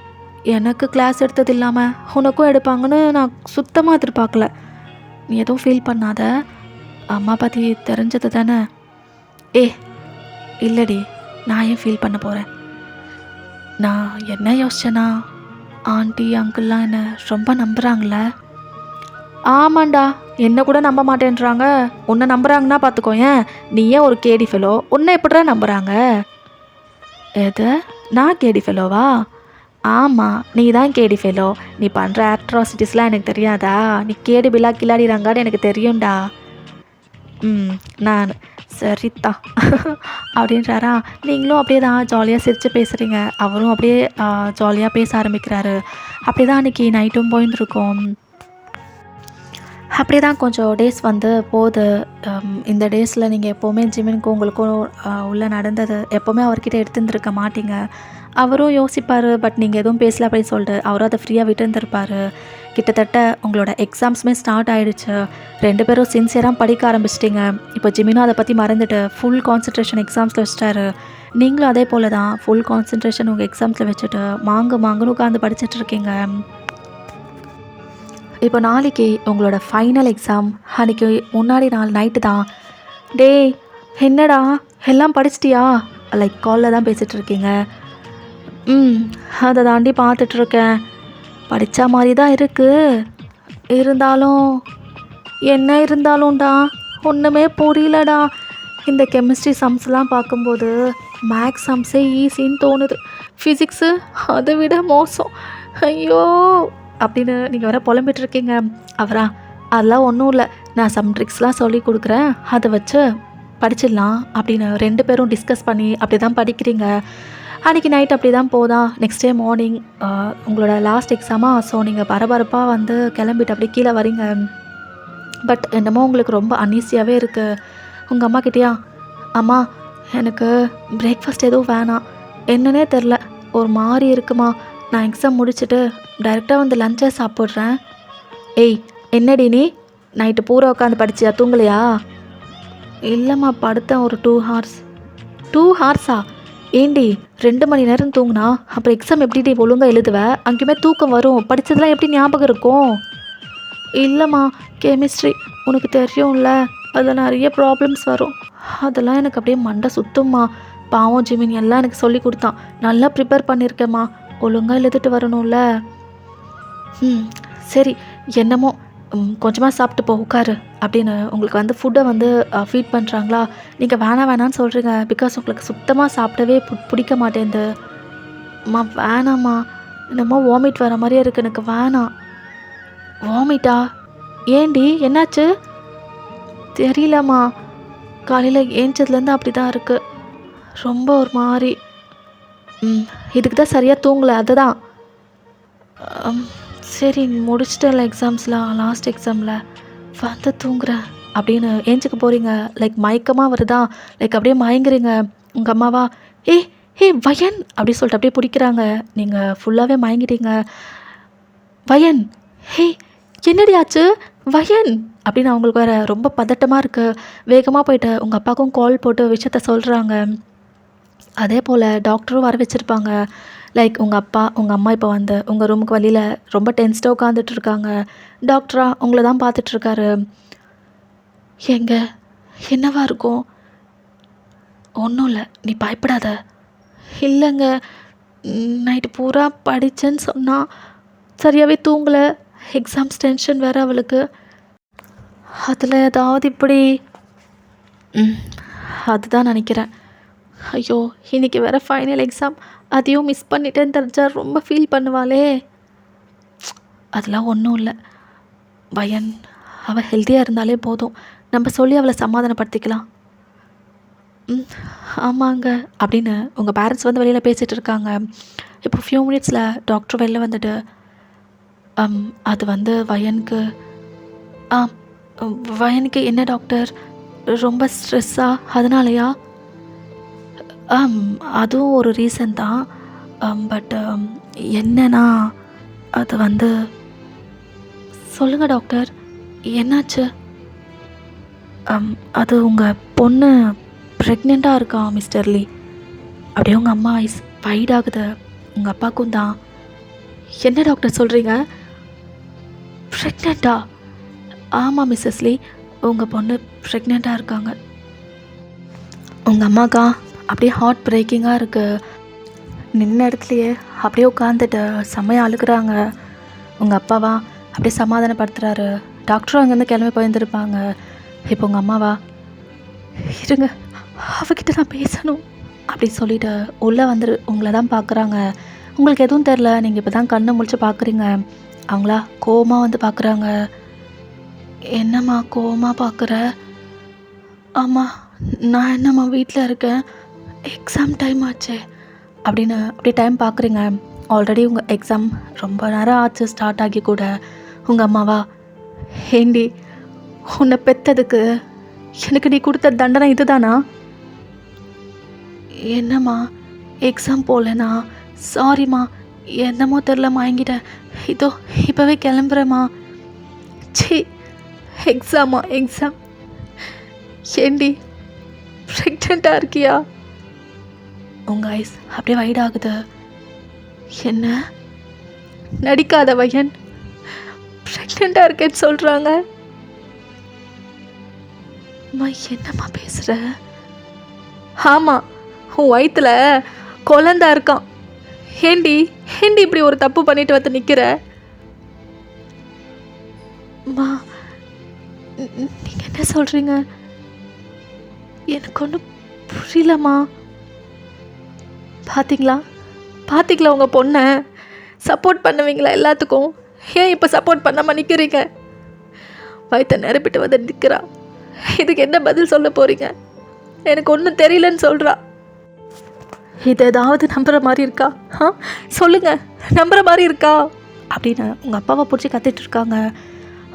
Speaker 1: எனக்கு கிளாஸ் எடுத்தது இல்லாமல் உனக்கும் எடுப்பாங்கன்னு நான் சுத்தமாக எதிர்பார்க்கல. நீ எதுவும் ஃபீல் பண்ணாத. அம்மா பற்றி தெரிஞ்சது தானே. இல்லடி, நான் ஏன் ஃபீல் பண்ண போகிறேன்? நான் என்ன யோசிச்சேன்னா, ஆண்டி அங்கிள்லாம் என்ன ரொம்ப நம்புகிறாங்களே. ஆமாண்டா, என்ன கூட நம்ப மாட்டேன்றாங்க. உன்னை நம்புகிறாங்கன்னா பார்த்துக்கோ. ஏன் நீயே ஒரு கேடி ஃபெலோ, உன்னை எப்படிடா நம்புகிறாங்க? எது, நான் கேடி ஃபெலோவா? ஆமாம், நீ தான் கேடி ஃபெலோ. நீ பண்ணுற ஆக்ட்ராசிட்டிஸ்லாம் எனக்கு தெரியாதா? நீ கேடி பில்லா கிளாடிறாங்கன்னு எனக்கு தெரியும்டா. நான் சரித்தா அப்படின்றாரா. நீங்களும் அப்படியே தான் ஜாலியாக சிரித்து பேசுகிறீங்க. அவரும் அப்படியே ஜாலியாக பேச ஆரம்பிக்கிறாரு. அப்படி தான் அன்றைக்கி நைட்டும் போயிருந்துருக்கோம். அப்படி தான் கொஞ்சம் டேஸ் வந்து போகுது. இந்த டேஸில் நீங்கள் எப்போவுமே ஜிமினுக்கும் உங்களுக்கும் உள்ளே நடந்தது எப்போவுமே அவர்கிட்ட எடுத்துருந்துருக்க மாட்டீங்க. அவரும் யோசிப்பார். பட் நீங்கள் எதுவும் பேசல அப்படின்னு சொல்லிட்டு அவரும் அதை ஃப்ரீயாக விட்டு இருந்திருப்பார். கிட்டத்தட்ட உங்களோட எக்ஸாம்ஸுமே ஸ்டார்ட் ஆகிடுச்சு. 2 பேரும் சின்சியராக படிக்க ஆரம்பிச்சிட்டிங்க. இப்போ ஜிமினும் அதை பற்றி மறந்துட்டு ஃபுல் கான்சன்ட்ரேஷன் எக்ஸாம்ஸில் வச்சுட்டாரு. நீங்களும் அதே போல் தான் ஃபுல் கான்சன்ட்ரேஷன் உங்கள் எக்ஸாம்ஸில் வச்சுட்டு மாங்குன்னு உட்காந்து படிச்சுட்ருக்கீங்க. இப்போ நாளைக்கு உங்களோட ஃபைனல் எக்ஸாம். அன்றைக்கி முன்னாடி நாள் நைட்டு தான். டேய் என்னடா எல்லாம் படிச்சிட்டியா? லைக் காலில் தான் பேசிகிட்ருக்கீங்க. அதை தாண்டி பார்த்துட்ருக்கேன். படித்த மாதிரி தான் இருக்குது. இருந்தாலும்டா ஒன்றுமே புரியலடா. இந்த கெமிஸ்ட்ரி சம்ஸ்லாம் பார்க்கும்போது மேக்ஸ் சம்ஸே ஈஸின்னு தோணுது. ஃபிசிக்ஸு அதை விட மோசம். ஐயோ அப்படின்னு நீங்கள் வேற புலம்பிகிட்ருக்கீங்க. அவரா, அதெல்லாம் ஒன்றும் இல்லை, நான் சம் ட்ரிக்ஸ்லாம் சொல்லி கொடுக்குறேன், அதை வச்சு படிச்சிடலாம் அப்படின்னு 2 பேரும் டிஸ்கஸ் பண்ணி அப்படி தான் படிக்கிறீங்க. அன்றைக்கி நைட் அப்படி தான் போதா. நெக்ஸ்ட் டே மார்னிங் உங்களோட லாஸ்ட் எக்ஸாமாக. ஸோ நீங்கள் பரபரப்பாக வந்து கிளம்பிட்டு அப்படியே கீழே வரீங்க. பட் என்னமோ உங்களுக்கு ரொம்ப அன்ஈஸியாகவே இருக்குது. உங்கள் அம்மா கிட்டேயா, அம்மா எனக்கு பிரேக்ஃபாஸ்ட் எதுவும் வேணாம், என்னன்னே தெரில, ஒரு மாதிரி இருக்குமா, நான் எக்ஸாம் முடிச்சுட்டு டைரெக்டாக வந்து லஞ்சை சாப்பிட்றேன். என்னடி நீ நைட்டு பூரா உட்காந்து படிச்சியா, தூங்கலையா? இல்லைம்மா, படுத்தேன் ஒரு 2 hours. 2 hours ஏண்டி 2 மணி நேரம் தூங்குனா அப்புறம் எக்ஸாம் எப்படி ஒழுங்காக எழுதுவ? அங்கேயுமே தூக்கம் வரும், படித்ததெல்லாம் எப்படி ஞாபகம் இருக்கும்? இல்லைம்மா, கெமிஸ்ட்ரி உனக்கு தெரியும்ல, அதில் நிறைய ப்ராப்ளம்ஸ் வரும். அதெல்லாம் எனக்கு அப்படியே மண்டை சுத்தம்மா. பாவம் ஜிமின் எல்லாம் எனக்கு சொல்லி கொடுத்தான். நல்லா ப்ரிப்பேர் பண்ணியிருக்கேம்மா, ஒழுங்காக எழுதிட்டு வரணும்ல. சரி, என்னமோ கொஞ்சமாக சாப்பிட்டு போ, உட்காரு அப்படின்னு உங்களுக்கு வந்து ஃபுட்டை வந்து ஃபீட் பண்ணுறாங்களா? நீங்கள் வேணான்னு சொல்கிறீங்க. பிகாஸ் உங்களுக்கு சுத்தமாக சாப்பிடவே பிடிக்க மாட்டேங்குது. அம்மா வேணாம்மா, என்னமோ வாமிட் வர மாதிரியே இருக்குது, எனக்கு வேணாம். வாமிட்டா? ஏண்டி என்னாச்சு? தெரியலம்மா, காலையில் ஏஞ்சதுலேருந்து அப்படி தான் இருக்குது, ரொம்ப ஒரு மாதிரி. இதுக்கு தான் சரியாக தூங்கலை, அதுதான். சரி முடிச்சிட்டல எக்ஸாம்ஸ்லாம், லாஸ்ட் எக்ஸாமில் வந்து தூங்குறேன் அப்படின்னு ஏஞ்சிக்க போகிறீங்க. லைக் மயக்கமாக வருதா, லைக் அப்படியே மயங்குறீங்க. உங்கள் அம்மாவா, வயன் அப்படி சொல்லிட்டு அப்படியே பிடிக்கிறாங்க. நீங்கள் ஃபுல்லாகவே மயங்கிட்டீங்க. வயன், என்னடி ஆச்சு வயன் அப்படின்னு அவங்களுக்கு வேறு ரொம்ப பதட்டமாக இருக்குது. வேகமாக போயிட்டு உங்கள் அப்பாவுக்கும் கால் போட்டு விஷயத்த சொல்கிறாங்க. அதே போல் டாக்டரும் வர வச்சுருப்பாங்க. லைக் உங்கள் அப்பா உங்கள் அம்மா இப்போ வந்து உங்கள் ரூமுக்கு வழியில் ரொம்ப டென்ஸ்டாக உட்காந்துட்ருக்காங்க. டாக்டரா உங்களை தான் பார்த்துட்ருக்காரு. என்னவா இருக்கும்? ஒன்றும் இல்லை, நீ பயப்படாத. இல்லைங்க, நைட்டு பூரா படித்தேன்னு சொன்னா, சரியாகவே தூங்கலை. எக்ஸாம்ஸ் டென்ஷன் வேறு அவளுக்கு. அதில் ஏதாவது இப்படி ம் அதுதான் நினைக்கிறேன். ஐயோ! இன்றைக்கி வேறு ஃபைனல் எக்ஸாம், அதையும் மிஸ் பண்ணிட்டேன்னு தெரிஞ்சா ரொம்ப ஃபீல் பண்ணுவாளே. அதெல்லாம் ஒன்றும் இல்லை வயன், அவள் ஹெல்த்தியாக இருந்தாலே போதும். நம்ம சொல்லி அவளை சமாதானப்படுத்திக்கலாம். ஆமாங்க அப்படின்னு உங்கள் பேரண்ட்ஸ் வந்து வெளியில் பேசிகிட்டு இருக்காங்க. இப்போ ஃபியூ மினிட்ஸில் டாக்டர் வெளில வந்துட்டு அது வந்து வயனுக்கு வயனுக்கு என்ன டாக்டர், ரொம்ப ஸ்ட்ரெஸ்ஸா அதனாலயா? அதுவும் ஒரு ரீசன் தான். பட் என்னன்னா அது வந்து சொல்லுங்கள் டாக்டர், என்னாச்சு? அது உங்கள் பொண்ணு ப்ரெக்னெண்ட்டாக இருக்கா மிஸ்டர் லீ. அப்படியே உங்கள் அம்மா ஐஸ் வைட் ஆகுது. உங்கள் அப்பாவுக்கும் தான். என்ன டாக்டர் சொல்கிறீங்க? ப்ரெக்னெண்ட்டா? ஆமாம் மிஸ்ஸஸ் லீ, உங்கள் பொண்ணு ப்ரெக்னெண்ட்டாக இருக்காங்க. உங்கள் அம்மாக்கா அப்படியே ஹார்ட் பிரேக்கிங்காக இருக்குது. நின்ன இடத்துலையே அப்படியே உட்காந்துட்டு செம்மையாக அழுகுறாங்க. உங்கள் அப்பாவா அப்படியே சமாதானப்படுத்துகிறாரு. டாக்டரும் அங்கேருந்து கிளம்பி போயிருந்துருப்பாங்க. இப்போ உங்கள் அம்மாவா, இருங்க அவகிட்ட நான் பேசணும் அப்படி சொல்லிவிட்டு உள்ளே வந்துரு உங்களை தான் பார்க்குறாங்க. உங்களுக்கு எதுவும் தெரில, நீங்கள் இப்போ தான் கண்ணை முழிச்சு பார்க்குறீங்க. அவங்களா கோவமாக வந்து பார்க்குறாங்க. என்னம்மா கோவமாக பார்க்குற? ஆமாம், நான் என்னம்மா வீட்டில் இருக்கேன், எக்ஸாம் டைம் ஆச்சே அப்படின்னு அப்படியே டைம் பார்க்குறீங்க. ஆல்ரெடி உங்கள் எக்ஸாம் ரொம்ப நேரம் ஆச்சு ஸ்டார்ட் ஆகி கூட. உங்கள் அம்மாவா, ஏண்டி உன்னை பெற்றதுக்கு எனக்கு நீ கொடுத்த தண்டனை இதுதானா? என்னம்மா எக்ஸாம் போகலண்ணா, சாரிம்மா, என்னமோ தெரிலம்மா, என்கிட்ட இதோ இப்போவே கிளம்புறேம்மா. C, எக்ஸாமா exam? ஏண்டி ப்ரெக்னெண்ட்டாக இருக்கியா? உங்கள் ஐஸ் அப்படியே வைட் ஆகுது. என்ன நடிக்காத வயன், ப்ரெக்னெண்ட்டாக இருக்கேன்னு சொல்கிறாங்க. அம்மா என்னம்மா பேசுகிற? ஆமாம், உன் வயிற்றுல குழந்தா இருக்கான். ஏண்டி ஏண்டி இப்படி ஒரு தப்பு பண்ணிட்டு வந்து நிற்கிற? அம்மா நீங்கள் என்ன சொல்கிறீங்க? எனக்கு ஒன்றும் புரியலம்மா. பார்த்தீங்களா உங்கள் பொண்ணை? சப்போர்ட் பண்ணுவீங்களா எல்லாத்துக்கும்? ஏன் இப்போ சப்போர்ட் பண்ணாமல் நிற்கிறீங்க? வயிற்ற நிரப்பிட்டு வந்து நிற்கிறா. இதுக்கு என்ன பதில் சொல்ல போகிறீங்க? எனக்கு ஒன்றும் தெரியலன்னு சொல்கிறா. இது ஏதாவது நம்புகிற மாதிரி இருக்கா? சொல்லுங்கள், நம்புகிற மாதிரி இருக்கா அப்படின்னு உங்கள் அப்பாவை பிடிச்சி கத்திட்டு இருக்காங்க.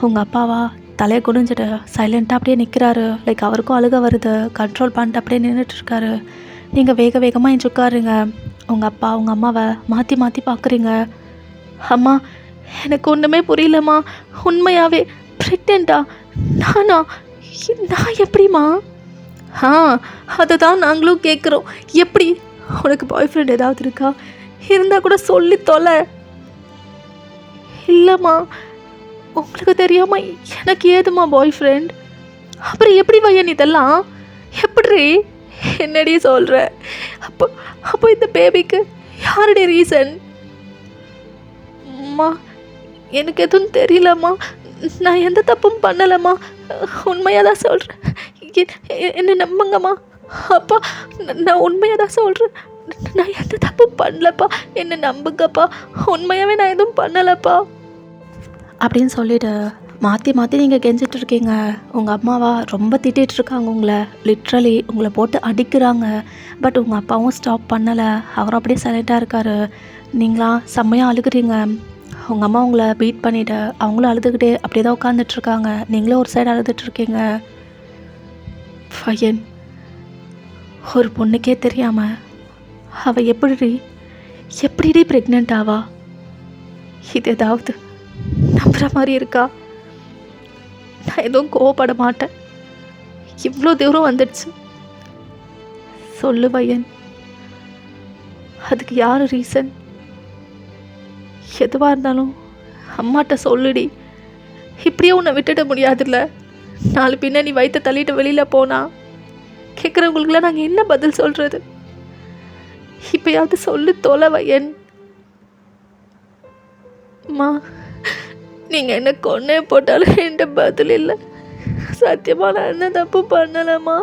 Speaker 1: உங்கள் அப்பாவா தலையை குனிஞ்சிட்டு சைலண்ட்டாக அப்படியே நிற்கிறாரு. லைக் அவருக்கும் அழுக வருது. கண்ட்ரோல் பண்ணிட்டு அப்படியே நின்றுட்டுருக்காரு. நீங்கள் வேக வேகமாக எஞ்சி உட்காருங்க. உங்கள் அப்பா உங்கள் அம்மாவை மாற்றி மாற்றி பார்க்குறீங்க. அம்மா எனக்கு ஒன்றுமே புரியலம்மா, உண்மையாகவே ப்ரெக்னெண்ட்டா? நான் எப்படிம்மா? அதை தான் நாங்களும் கேட்குறோம். எப்படி? உனக்கு பாய் ஃப்ரெண்ட் ஏதாவது இருக்கா? இருந்தால் கூட சொல்லி தொலை. இல்லைம்மா, உங்களுக்கு தெரியாம எனக்கு ஏதுமா பாய் ஃப்ரெண்ட்? அப்புறம் எப்படி வயன் இதெல்லாம்? எப்படி? என்னடி சொல்கிற? அப்போ இந்த பேபிக்கு யாருடைய ரீசன்? அம்மா எனக்கு எதுவும் தெரியலம்மா, நான் எந்த தப்பும் பண்ணலம்மா, உண்மையாக தான் சொல்கிறேன், என்ன நம்புங்கம்மா. அப்பா நான் உண்மையாக தான் சொல்கிறேன், நான் எந்த தப்பும் பண்ணலப்பா, என்ன நம்புங்கப்பா, உண்மையாகவே நான் எதுவும் பண்ணலப்பா அப்படின்னு சொல்லிவிட்டு மாற்றி மாற்றி நீங்கள் கெஞ்சிட்ருக்கீங்க. உங்கள் அம்மாவா ரொம்ப திட்டிகிட்ருக்காங்க உங்களை, லிட்ரலி உங்களை போட்டு அடிக்கிறாங்க. பட் உங்கள் அப்பாவும் ஸ்டாப் பண்ணலை. அவரும் அப்படியே சைலண்ட்டாக இருக்கார். நீங்களாம் செம்மையாக அழுகுறீங்க. உங்கள் அம்மா உங்களை பீட் பண்ணிவிட்டு அவங்களும் அழுதுகிட்டே அப்படியே தான் உட்காந்துட்ருக்காங்க. நீங்களும் ஒரு சைடு அழுதுட்ருக்கீங்க. பையன், ஒரு பொண்ணுக்கே தெரியாமல் அவள் எப்படி ப்ரெக்னென்ட் ஆவா? இது ஏதாவது நம்புகிற மாதிரி இருக்கா? நான் எதுவும் கோவப்பட மாட்டேன். இவ்வளோ தூரம் வந்துடுச்சு. சொல்லு பையன், அதுக்கு யார் ரீசன்? எதுவாக இருந்தாலும் அம்மாட்ட சொல்லுடி. இப்படியே உன்னை விட்டுட முடியாதுல்ல. நாலு பின்ன நீ வயிற்ற தள்ளிட்டு வெளியில் போனா கேட்குறவங்களுக்குலாம் நாங்கள் என்ன பதில் சொல்கிறது? இப்பயாவது சொல்லு தொலை வயன். அம்மா, நீங்கள் என்ன கொன்னே போட்டாலும் என்கிட்ட பதில் இல்லை. சத்தியமாக நான் என்ன தப்பு பண்ணலம்மா,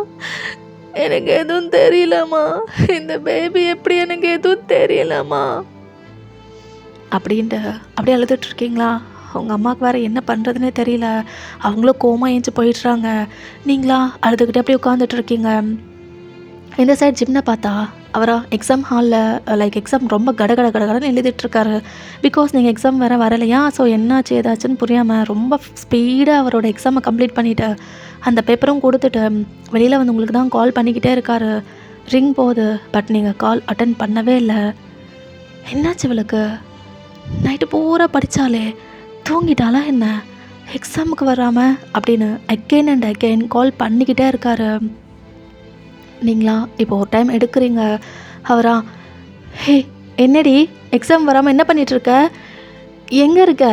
Speaker 1: எனக்கு எதுவும் தெரியலம்மா. இந்த பேபி எப்படி எனக்கு எதுவும் தெரியலம்மா அப்படின்ட்டு அப்படியே அழுதுட்ருக்கீங்களா? அவங்க அம்மாவுக்கு வேறு என்ன பண்ணுறதுனே தெரியல. அவங்களும் கோமா ஏஞ்சி போயிடுறாங்க. நீங்களா அழுதுகிட்டே அப்படியே உட்காந்துட்ருக்கீங்க. இந்த சைட் ஜிம்னை பார்த்தா அவரா எக்ஸாம் ஹாலில் எக்ஸாம் ரொம்ப கடகடன்னு எழுதிட்டுருக்காரு. பிகாஸ் நீங்கள் எக்ஸாம் வேறு வரலையா, ஸோ என்னாச்சு ஏதாச்சுன்னு புரியாமல் ரொம்ப ஸ்பீடாக அவரோட எக்ஸாமை கம்ப்ளீட் பண்ணிவிட்டு அந்த பேப்பரும் கொடுத்துட்டு வெளியில் வந்து உங்களுக்கு தான் கால் பண்ணிக்கிட்டே இருக்காரு. ரிங் போகுது, பட் நீங்கள் கால் அட்டன் பண்ணவே இல்லை. என்னாச்சு இவளுக்கு? நைட்டு பூரா படித்தாலே தூங்கிட்டாலா என்ன, எக்ஸாமுக்கு வராமல் அப்படின்னு அகெயின் அண்ட் அகெயின் கால் பண்ணிக்கிட்டே இருக்காரு. நீங்களா இப்போ ஒரு டைம் எடுக்கிறீங்க. அவரா, ஹே என்னடி எக்ஸாம் வராமல் என்ன பண்ணிகிட்ருக்க, எங்கே இருக்க?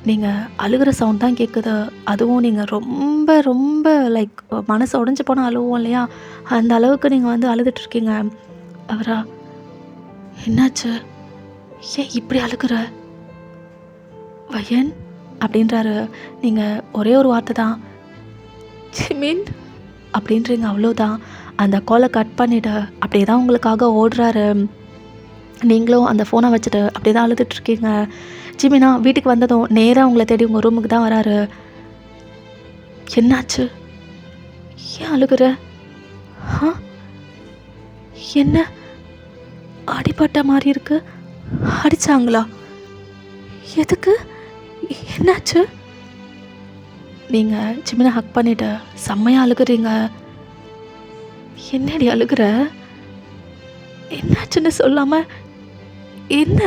Speaker 1: நீங்கள் அழுகிற சவுண்ட் தான் கேட்குது. அதுவும் நீங்கள் ரொம்ப ரொம்ப மனசு உடஞ்சி போனால் அழுவோம் இல்லையா, அந்த அளவுக்கு நீங்கள் வந்து அழுதுட்ருக்கீங்க. அவரா, என்னாச்சு, ஏன் இப்படி அழுகிற வயன் அப்படின்றாரு. நீங்கள் ஒரே ஒரு வார்த்தை தான் ஜிமின் அப்படின்றீங்க, அவ்வளோதான். அந்த காலை கட் பண்ணிவிட்டு அப்படியே தான் உங்களுக்காக ஓடுறாரு. நீங்களும் அந்த ஃபோனை வச்சுட்டு அப்படியே தான் அழுதுட்ருக்கீங்க. ஜிமினா வீட்டுக்கு வந்ததும் நேராக உங்களை தேடி உங்கள் ரூமுக்கு தான் வராரு. என்னாச்சு, ஏன் அழுகுற? என்ன அடிபட்ட மாதிரி இருக்கு? அடிச்சாங்களா? எதுக்கு, என்னாச்சு? நீங்கள் ஜிமினை ஹக் பண்ணிவிட்டு செம்மையாக அழுகுறீங்க. என்னடி அழுகுற, என்னாச்சுன்னு சொல்லாமல் என்ன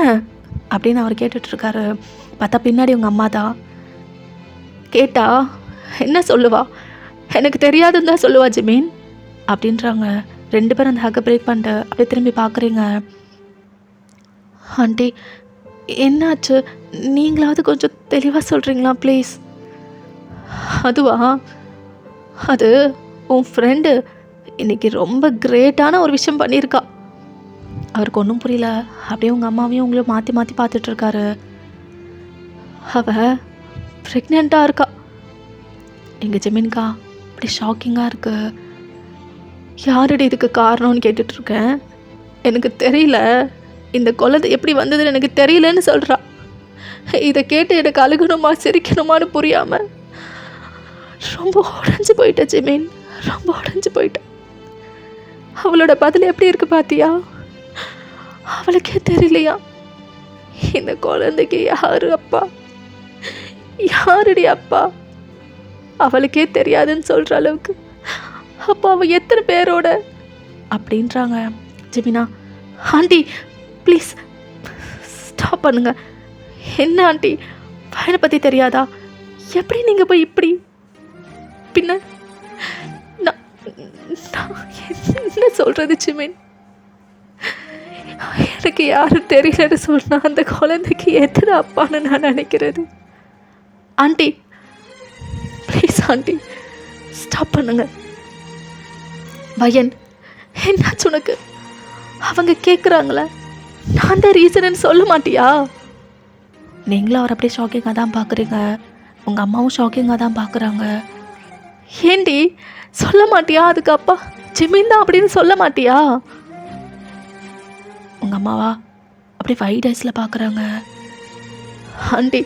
Speaker 1: அப்படின்னு அவர் கேட்டுட்ருக்காரு. பார்த்தா பின்னாடி உங்கள் அம்மா தான். கேட்டா என்ன சொல்லுவா, எனக்கு தெரியாதுன்னு தான் சொல்லுவா ஜிமின் அப்படின்றாங்க. ரெண்டு பேரும் அந்த ஹக்கை பிரேக் பண்ணிட்டு அப்படியே திரும்பி பார்க்குறீங்க. ஆண்டி என்னாச்சு, நீங்களாவது கொஞ்சம் தெளிவாக சொல்கிறீங்களா ப்ளீஸ்? அதுவா, அது உன் ஃப்ரெண்டு இன்றைக்கி ரொம்ப கிரேட்டான ஒரு விஷயம் பண்ணியிருக்கா. அவருக்கு ஒன்றும் புரியல. அப்படியே உங்கள் அம்மாவையும் உங்களையும் மாற்றி மாற்றி பார்த்துட்ருக்காரு. அவள் ப்ரெக்னெண்ட்டாக இருக்கா. எங்கள் ஜெமின்கா அப்படி ஷாக்கிங்காக இருக்குது. யாருடைய இதுக்கு காரணம்னு கேட்டுட்ருக்கேன். எனக்கு தெரியல, இந்த குழந்தை எப்படி வந்ததுன்னு எனக்கு தெரியலன்னு சொல்கிறா. இதை கேட்டு எனக்கு அழுகணுமா சிரிக்கணுமான்னு புரியாமல் ரொம்ப உடஞ்சி போயிட்டேன் ஜிமின், ரொம்ப உடஞ்சி போயிட்டேன். அவளோட பதில் எப்படி இருக்கு பார்த்தியா? அவளுக்கே தெரியலையா இந்த குழந்தைக்கு யாரு அப்பா, யாருடைய அப்பா அவளுக்கே தெரியாதுன்னு சொல்கிற அளவுக்கு. அப்பா அவள் எத்தனை பேரோட அப்படின்றாங்க. ஜிமினா, ஆண்டி ப்ளீஸ் ஸ்டாப் பண்ணுங்க. என்ன ஆண்டி, பையனை பற்றி தெரியாதா? எப்படி நீங்கள் போய் இப்படி பின்ன என்ன சொல்கிறது ஜிமின்? எனக்கு யாரும் தெரியலன்னு சொன்னால் அந்த குழந்தைக்கு எத்தனை அப்பான்னு நான் நினைக்கிறது. ஆண்டி ப்ளீஸ் ஆண்டி ஸ்டாப் பண்ணுங்க. வயன் என்னாச்சு உனக்கு? அவங்க கேட்குறாங்களே, நான் தான் ரீசன்னு சொல்ல மாட்டியா? நீங்களும் அவர் அப்படியே ஷாக்கிங்காக தான் பார்க்குறீங்க. உங்கள் அம்மாவும் ஷாக்கிங்காக தான் பார்க்குறாங்க. ஏண்டி சொல்ல மாட்டியா? அதுக்கு அப்பா ஜிமின் தான் அப்படின்னு சொல்ல மாட்டியா? உங்கள் அம்மாவா அப்படி வைட் ஐஸில் பார்க்குறாங்க. ஆண்டி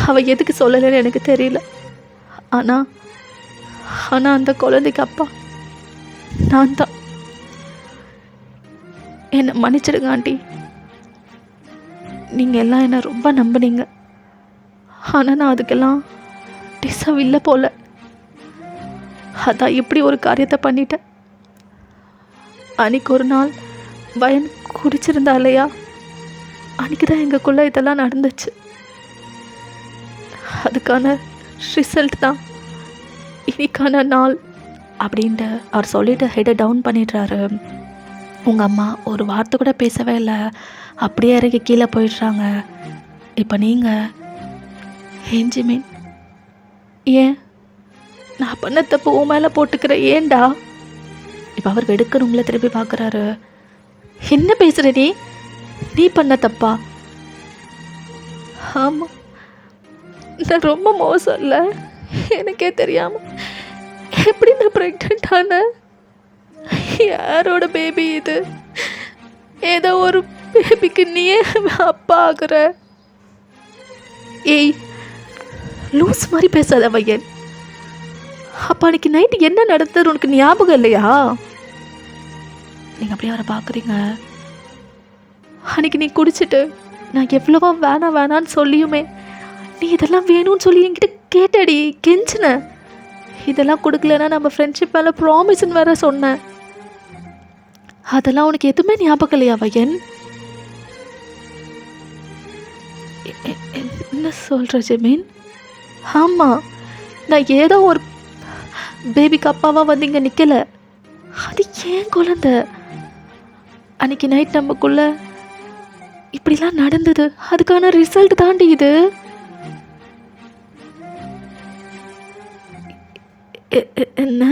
Speaker 1: அவள் எதுக்கு சொல்லலைன்னு எனக்கு தெரியல. ஆனால் அந்த குழந்தைக்கு அப்பா நான் தான். என்னை மன்னிச்சிடுங்க ஆண்டி. நீங்கள் எல்லாம் என்னை ரொம்ப நம்பினீங்க. ஆனால் நான் அதுக்கெல்லாம் டிசர்வ் இல்லை போல. அதான் இப்படி ஒரு காரியத்தை பண்ணிட்டேன். அன்றைக்கி ஒரு நாள் வயன் குடிச்சிருந்தா இல்லையா, அன்றைக்கி தான் எங்களுக்குள்ளே இதெல்லாம் நடந்துச்சு. அதுக்கான ரிசல்ட் தான் இன்னைக்கான நாள் அப்படின்ட்டு அவர் சொல்லிட்டு ஹெட்டை டவுன் பண்ணிடுறாரு. உங்கள் அம்மா ஒரு வார்த்தை கூட பேசவே இல்லை, அப்படியே இறங்கி கீழே போயிடுறாங்க. இப்போ நீங்கள் ஏன் ஜிமின், ஏன் நான் பண்ண தப்பு உன் மேலே போட்டுக்கிறேன், ஏண்டா? இப்போ அவர் வெடுக்கணுங்களே திருப்பி பார்க்குறாரு. என்ன பேசுகிற நீ? நீ பண்ண தப்பா? ஆமாம், நான் ரொம்ப மோசம் இல்லை, எனக்கே தெரியாமல் எப்படி நான் ப்ரெக்னென்ட் ஆனேன். யாரோட பேபி இது? ஏதோ ஒரு பேபிக்கு நீயே அப்பா ஆகுற. ஏய், லூஸ் மாதிரி பேசாத வையன். அப்போ அன்னைக்கு நைட்டு என்ன நடந்தது உனக்கு ஞாபகம் இல்லையா? நீங்கள் அப்படியே அவரை பார்க்குறீங்க. அன்னைக்கு நீ குடிச்சிட்டு நான் எவ்வளவோ வேணாம் வேணான்னு சொல்லியுமே நீ இதெல்லாம் வேணும்னு சொல்லி என்கிட்ட கேட்டடி, கெஞ்சின. இதெல்லாம் கொடுக்கலன்னா நம்ம ஃப்ரெண்ட்ஷிப் மேலே ப்ராமிஸ்ன்னு வேற சொன்னேன். அதெல்லாம் உனக்கு எதுவுமே ஞாபகம் இல்லையா வையன்? என்ன சொல்கிற ஜெமீன்? ஆமாம், நான் ஏதோ ஒரு பேபிக்கு அப்பாவாக வந்து இங்கே நிற்கலை. அது ஏன் குழந்தை. அன்னைக்கு நைட் நமக்குள்ள இப்படிலாம் நடந்தது, அதுக்கான ரிசல்ட் தாண்டி இது. என்ன?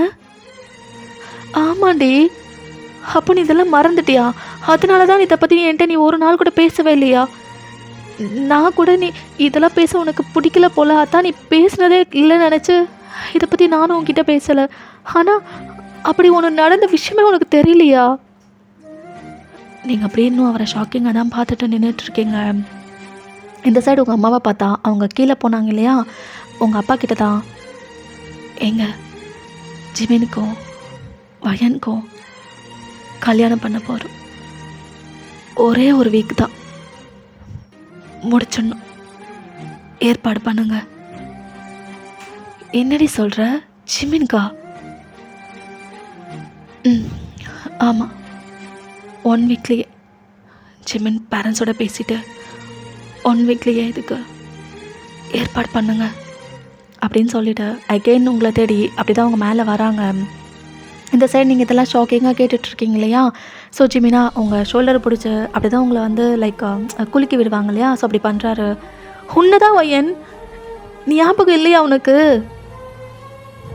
Speaker 1: ஆமாண்டி. அப்போ நீ இதெல்லாம் மறந்துட்டியா? அதனால தான் இதை பற்றி என்கிட்ட நீ ஒரு நாள் கூட பேசவே இல்லையா? நான் கூட நீ இதெல்லாம் பேச உனக்கு பிடிக்கல போல, அதான் நீ பேசுனதே இல்லைன்னு நினச்சி இதை பற்றி நானும் உன்கிட்ட பேசலை. ஆனால் அப்படி ஒன்று நடந்த விஷயமே உனக்கு தெரியலையா? நீங்கள் அப்படி இன்னும் அவரை ஷாக்கிங்காக தான் பார்த்துட்டு நின்றுட்டுருக்கீங்க. இந்த சைடு உங்கள் அம்மாவை பார்த்தா அவங்க கீழே போனாங்க இல்லையா, உங்கள் அப்பா கிட்ட தான் எங்க ஜிமினுக்கும் வயனுக்கும் கல்யாணம் பண்ண போகிறோம், ஒரே ஒரு வீக் தான் முடிச்சிடணும், ஏற்பாடு பண்ணுங்க. என்னடி சொல்கிற? ஜிமின்கா? ஆமாம், 1 வீக்லேயே. ஜிமின் பேரண்ட்ஸோட பேசிட்டு 1 வீக்லேயே இதுக்கு ஏற்பாடு பண்ணுங்க அப்படின்னு சொல்லிவிட்டு அகெயின் உங்களை தேடி அப்படி தான் அவங்க மேலே வராங்க. இந்த சைடு நீங்கள் இதெல்லாம் ஷாக்கிங்காக கேட்டுட்ருக்கீங்க இல்லையா? ஸோ ஜிமினா உங்கள் ஷோல்டரை பிடிச்சி அப்படி தான் உங்களை வந்து லைக் குலுக்கி விடுவாங்க இல்லையா? ஸோ அப்படி பண்ணுறாரு. உன்னதான் வையன், நீ ஞாபகம் இல்லையா உனக்கு?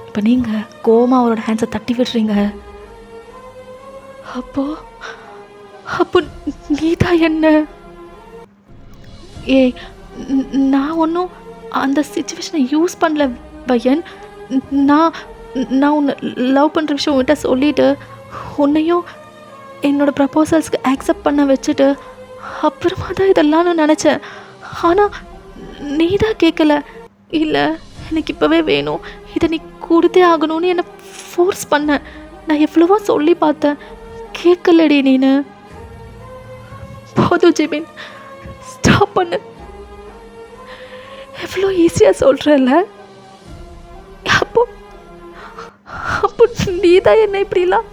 Speaker 1: இப்போ நீங்கள் கோமா அவரோட ஹேண்ட்ஸை தட்டி விடுறீங்க. அப்போ நீ தான் என்ன? ஏய், நான் ஒன்றும் அந்த சிச்சுவேஷனை யூஸ் பண்ணல பையன். நான் உன்னை லவ் பண்ணுற விஷயம் உன்கிட்ட சொல்லிவிட்டு உன்னையும் என்னோடய ப்ரப்போசல்ஸ்க்கு ஆக்செப்ட் பண்ண வச்சுட்டு அப்புறமா தான் இதெல்லாம் நான் நினச்சேன். ஆனால் நீ தான் கேட்கல. இல்லை, எனக்கு இப்போவே வேணும், இதை நீ கொடுத்தே ஆகணும்னு என்னை ஃபோர்ஸ் பண்ண. நான் எவ்வளவோ சொல்லி பார்த்தேன், கேட்கலடி நீனு. போதும் ஜிமின், ஸ்டாப் பண்ணு. எவ்வளோ ஈஸியாக சொல்கிறல்ல. அப்போ நீ தான் என்ன இப்படிலாம்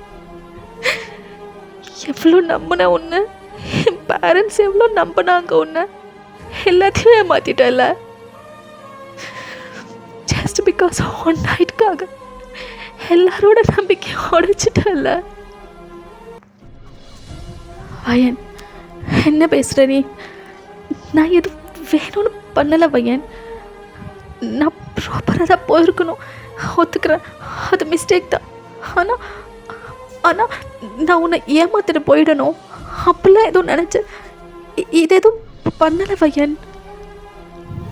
Speaker 1: எவ்வளோ நம்பின ஒன்று, என் பேரண்ட்ஸ் எவ்வளோ நம்பினாங்க ஒன்று, எல்லாத்தையும் ஏமாத்திட்டல. ஜஸ்ட் பிகாஸ் 1 நைட்டுக்காக எல்லாரோட நம்பிக்கை உடைச்சிட்டல. வயன், என்ன பேசுகிற நீ? நான் எது வேணும்னு பண்ணலை வயன். நான் ப்ராப்பராக தான் போயிருக்கணும், ஒத்துக்கிறேன், அது மிஸ்டேக் தான். ஆனால் நான் உன்னை ஏமாத்திட்டு போயிடணும் அப்படிலாம் எதுவும் நினச்சேன். இது எதுவும் பண்ணலை வயன்.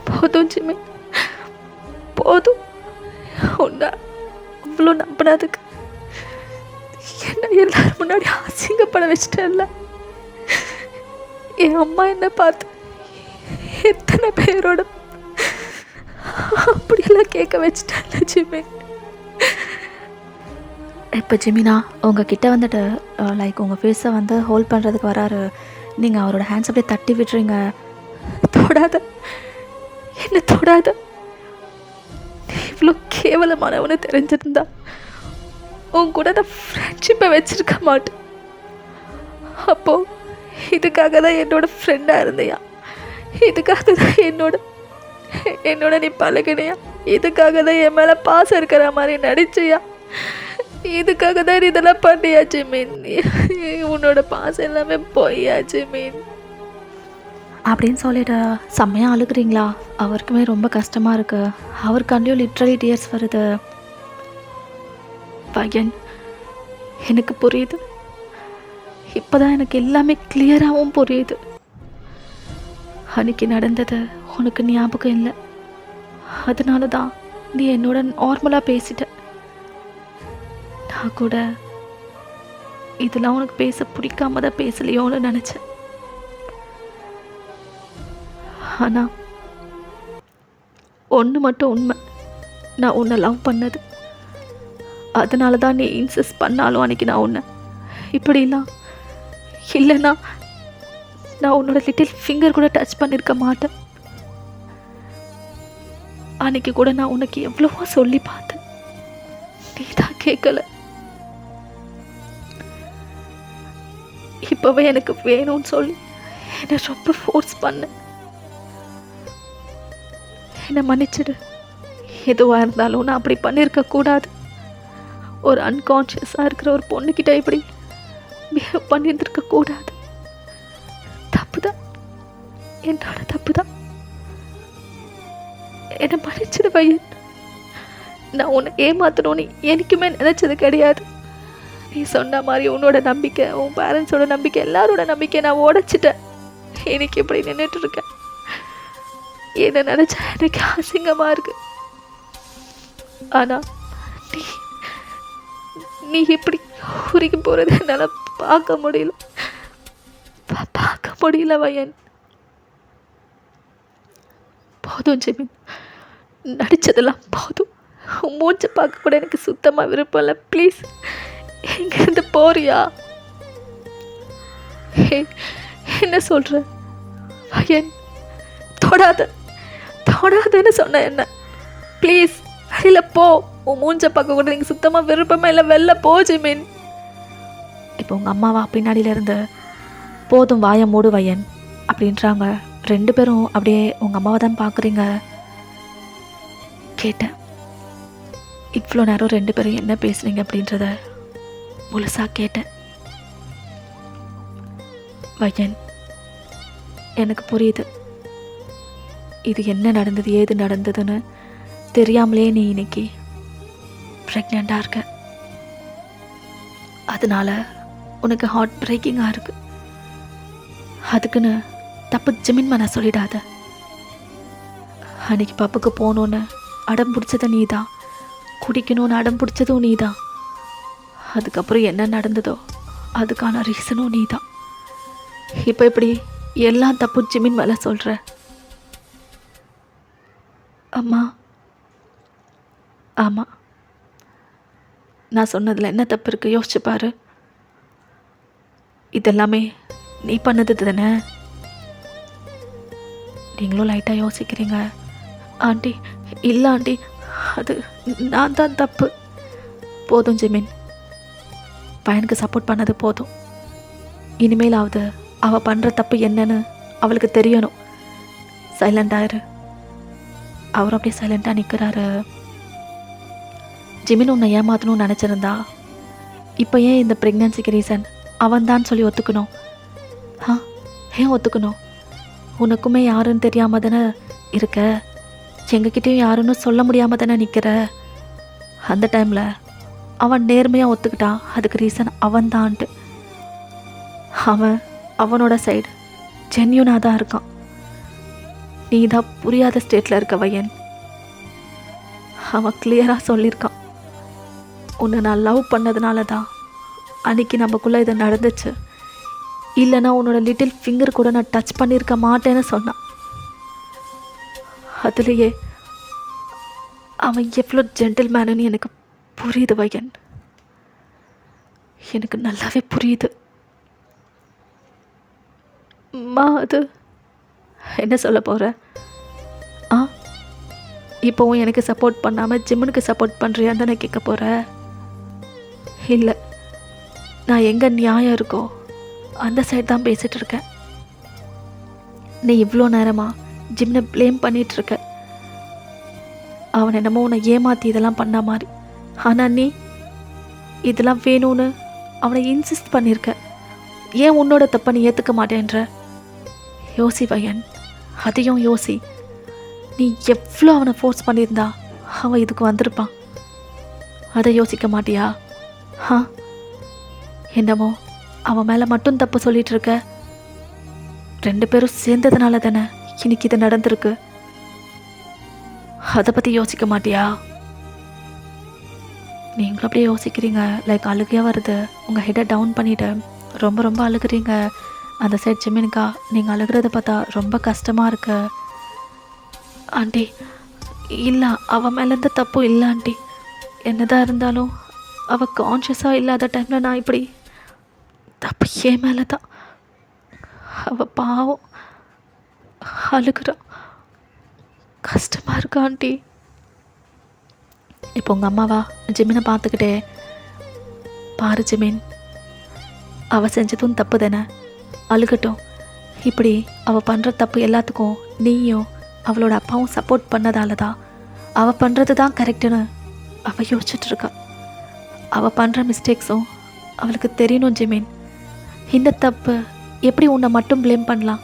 Speaker 1: போதும் ஜிமி, போதும். உன்னை அவ்வளோ நம்பினதுக்கு என்ன எல்லாரும் முன்னாடி அசிங்கப்பட வச்சிட்டேன்ல. என் அம்மா என்ன பார்த்து எத்தனை பேரோட அப்படியெல்லாம் கேட்க வச்சுட்டேன்ல ஜிமி. இப்போ ஜிமினா உங்ககிட்ட வந்துட்டு லைக் உங்கள் ஃபேஸை வந்து ஹோல்ட் பண்ணுறதுக்கு வராரு. நீங்கள் அவரோட ஹேண்ட்ஸ் அப்படியே தட்டி விட்டுறீங்க. தொடாத, என்ன தொடாத. இவ்வளோ கேவலமானவனு தெரிஞ்சிருந்தா உன் கூட நான் ஃப்ரெண்ட்ஷிப்பை வச்சுருக்க மாட்டேன். அப்போது இதுக்காக தான் என்னோடய ஃப்ரெண்டாக இருந்தையா? இதுக்காக தான் என்னோட நீ பழகினையா? இதுக்காக தான் என் மேலே பாசம் இருக்கிற மாதிரி நடிச்சியா? இதுக்காக தான் இதெல்லாம் பண்ணியாச்சு மீன். உன்னோட பாசம் எல்லாமே போயாச்சு மீன் அப்படின்னு சொல்லிட்டு செம்மையாக அழுகுறீங்களா? அவருக்குமே ரொம்ப கஷ்டமாக இருக்குது. அவருக்காண்டியும் லிட்ரலி டியர்ஸ் வருது. பையன், எனக்கு புரியுது, இப்போ தான் எனக்கு எல்லாமே கிளியராகவும் புரியுது. அன்னைக்கு நடந்தது உனக்கு ஞாபகம் இல்லை, அதனால தான் நீ என்னோட நார்மலாக பேசிட்ட. நான் கூட இதெல்லாம் உனக்கு பேச பிடிக்காம தான் பேசலையோன்னு நினச்சேன். ஆனால் ஒன்று மட்டும் உண்மை, நான் உன்னை லவ் பண்ணது. அதனால தான் நீ இன்சிஸ்ட் பண்ணாலும் அன்றைக்கி நான் உன்னை இப்படிலாம் இல்லைன்னா நான் உன்னோட லிட்டில் ஃபிங்கர் கூட டச் பண்ணியிருக்க மாட்டேன். அன்னைக்கு கூட நான் உனக்கு எவ்வளவோ சொல்லி பார்த்தேன், நீ தான் கேட்கல. இப்போவே எனக்கு வேணும்னு சொல்லி என்னை ரொம்ப ஃபோர்ஸ் பண்ண. என்னை மன்னிச்சிடு. எதுவாக இருந்தாலும் நான் அப்படி பண்ணியிருக்க கூடாது. ஒரு அன்கான்ஷியஸாக இருக்கிற ஒரு பொண்ணுக்கிட்ட இப்படி பிஹேவ் பண்ணியிருந்திருக்க கூடாது. தப்பு தான், என்னோட தப்பு தான். என்னை மன்னிச்சிடு பையன். நான் உன்னை ஏமாத்தணும்னு எனக்குமே நினச்சது கிடையாது. நீ சொன்ன மாதிரி உன்னோட நம்பிக்கை, உன் பேரண்ட்ஸோட நம்பிக்கை, எல்லாரோட நம்பிக்கை நான் உடைச்சிட்டேன். எனக்கு இப்படி நின்றுட்டு இருக்கேன். என்ன நினச்சா எனக்கு அசிங்கமாக இருக்கு. ஆனால் நீ இப்படி உருகி போகிறது என்னால் பார்க்க முடியல வயன். போதும் ஜெமின், நடித்ததெல்லாம் போதும். மூஞ்ச பார்க்க கூட எனக்கு சுத்தமாக விருப்பம் இல்லை. ப்ளீஸ் எங்கேருந்து போறியா? என்ன சொல்கிற வயன்? தொடாதன்னு சொன்ன என்ன? ப்ளீஸ் வெளியில் போ. உன் மூஞ்ச பார்க்க கூட எனக்கு சுத்தமாக விருப்பமே இல்லை. வெளில போ ஜெமின். இப்போ உங்கள் அம்மாவா பின்னாடியில இருந்து போதும் வாயை மூடு வயன் அப்படின்றாங்க. ரெண்டு பேரும் அப்படியே உங்கள் அம்மாவை தான் பார்க்குறீங்க. கேட்டேன், இவ்வளோ நேரம் ரெண்டு பேரும் என்ன பேசுனீங்க அப்படின்றத முழுசாக கேட்டேன். வயன், எனக்கு புரியுது இது என்ன நடந்தது ஏது நடந்ததுன்னு தெரியாமலே நீ இன்னைக்கு ப்ரெக்னெண்ட்டாக இருக்க. அதனால உனக்கு ஹார்ட் பிரேக்கிங்காக இருக்கு. அதுக்குன்னு தப்பு ஜெமின் மேலே சொல்லிடாத. அன்னைக்கு பப்புக்கு போகணுன்னு அடம் பிடிச்சது நீ தான், குடிக்கணும்னு அடம் பிடிச்சதும் நீ தான். அதுக்கப்புறம் என்ன நடந்ததோ அதுக்கான ரீசனும் நீ தான். இப்போ இப்படி எல்லா தப்பு ஜெமின் மேலே சொல்கிற. அம்மா, ஆமாம், நான் சொன்னதில் என்ன தப்பு இருக்குது யோசிச்சு பாரு. இதெல்லாமே நீ பண்ணது தானே? நீங்களும் லைட்டாக யோசிக்கிறீங்க. ஆண்டி, இல்லை ஆண்டி, அது நான் தான் தப்பு. போதும் ஜெமின், பையனுக்கு சப்போர்ட் பண்ணது போதும். இனிமேலாவது அவள் பண்ணுற தப்பு என்னன்னு அவளுக்கு தெரியணும். சைலண்டாயிரு. அவர் அப்படியே சைலண்டாக நிற்கிறாரு. ஜெமின் உன்னை ஏமாற்றணும்னு நினச்சிருந்தா இப்போ ஏன் இந்த ப்ரெக்னன்சிக்கு ரீசன் அவன் தான் சொல்லி ஒத்துக்கணும்? ஏன் ஒத்துக்கணும்? உனக்குமே யாருன்னு தெரியாமல் தானே இருக்க, எங்ககிட்டையும் யாருன்னு சொல்ல முடியாமல் தானே நிற்கிற. அந்த டைமில் அவன் நேர்மையாக ஒத்துக்கிட்டான், அதுக்கு ரீசன் அவன் தான்ட்டு. அவனோட சைடு ஜென்யூனாக தான் இருக்கான். நீ தான் புரியாத ஸ்டேட்டில் இருக்க வயன். அவன் கிளியராக சொல்லியிருக்கான், உன்னை நான் லவ் பண்ணதுனால தான் அன்றைக்கி நமக்குள்ளே இது நடந்துச்சு, இல்லைன்னா உன்னோட லிட்டில் ஃபிங்கர் கூட நான் டச் பண்ணியிருக்க மாட்டேன்னு சொன்னான். அதுலேயே அவன் எவ்வளோ ஜென்டில்மேனுன்னு எனக்கு புரியுது வயன். எனக்கு நல்லாவே புரியுது. அது என்ன சொல்ல போகிற? இப்போவும் எனக்கு சப்போர்ட் பண்ணாமல் ஜிம்முனுக்கு சப்போர்ட் பண்ணுறியான்னு தானே கேட்க போகிற? இல்லை, நான் எங்கே நியாயம் இருக்கோ அந்த சைடு தான் பேசிகிட்டு இருக்கேன். நீ இவ்வளோ நேரமாக ஜிம்னை ப்ளேம் பண்ணிகிட்ருக்க. அவன் என்னமோ உன்னை ஏமாற்றி இதெல்லாம் பண்ண மாதிரி. ஆனால் நீ இதெல்லாம் வேணும்னு அவனை இன்சிஸ்ட் பண்ணியிருக்க. ஏன் உன்னோட தப்பை நீ ஏற்றுக்க மாட்டேன்ற? யோசி வயன், அதையும் யோசி. நீ எவ்வளோ அவனை ஃபோர்ஸ் பண்ணியிருந்தா அவன் இதுக்கு வந்திருப்பான். அதை யோசிக்க மாட்டியா? என்னமோ அவன் மேலே மட்டும் தப்பு சொல்லிட்டு இருக்க? 2 பேரும் சேர்ந்ததுனால தானே இன்னைக்கு இது நடந்திருக்கு. அதை பற்றி யோசிக்க மாட்டியா? நீங்களும் அப்படியே யோசிக்கிறீங்க, லைக் அழுகையாக வருது. உங்கள் ஹெட்டை டவுன் பண்ணிவிட்டு ரொம்ப ரொம்ப அழுகுறீங்க. அந்த சைட் ஜிமின்கா, நீங்கள் அழுகிறத பார்த்தா ரொம்ப கஷ்டமாக இருக்கு. ஆண்டி, இல்லை, அவன் மேலேருந்து தப்பு இல்லை ஆண்டி. என்னதான் இருந்தாலும் அவள் கான்ஷியஸாக இல்லாத டைமில் நான் இப்படி தப்பு ஏன் மேலே தான். அவள் பாவம் அழுகுறான், கஷ்டமாக இருக்கா ஆண்டி. இப்போ உங்கள் அம்மாவா ஜிமினை பார்த்துக்கிட்டே, பாரு ஜிமின், அவள் செஞ்சதும் தப்பு தானே, அழுகட்டும். இப்படி அவள் பண்ணுற தப்பு எல்லாத்துக்கும் நீயும் அவளோட அப்பாவும் சப்போர்ட் பண்ணதால தான் அவள் பண்ணுறது தான் கரெக்டுன்னு அவள் யோசிச்சுட்ருக்கா. அவள் பண்ணுற மிஸ்டேக்ஸும் அவளுக்கு தெரியணும் ஜிமின். இந்த தப்பு எப்படி உன்னை மட்டும் ப்ளேம் பண்ணலாம்?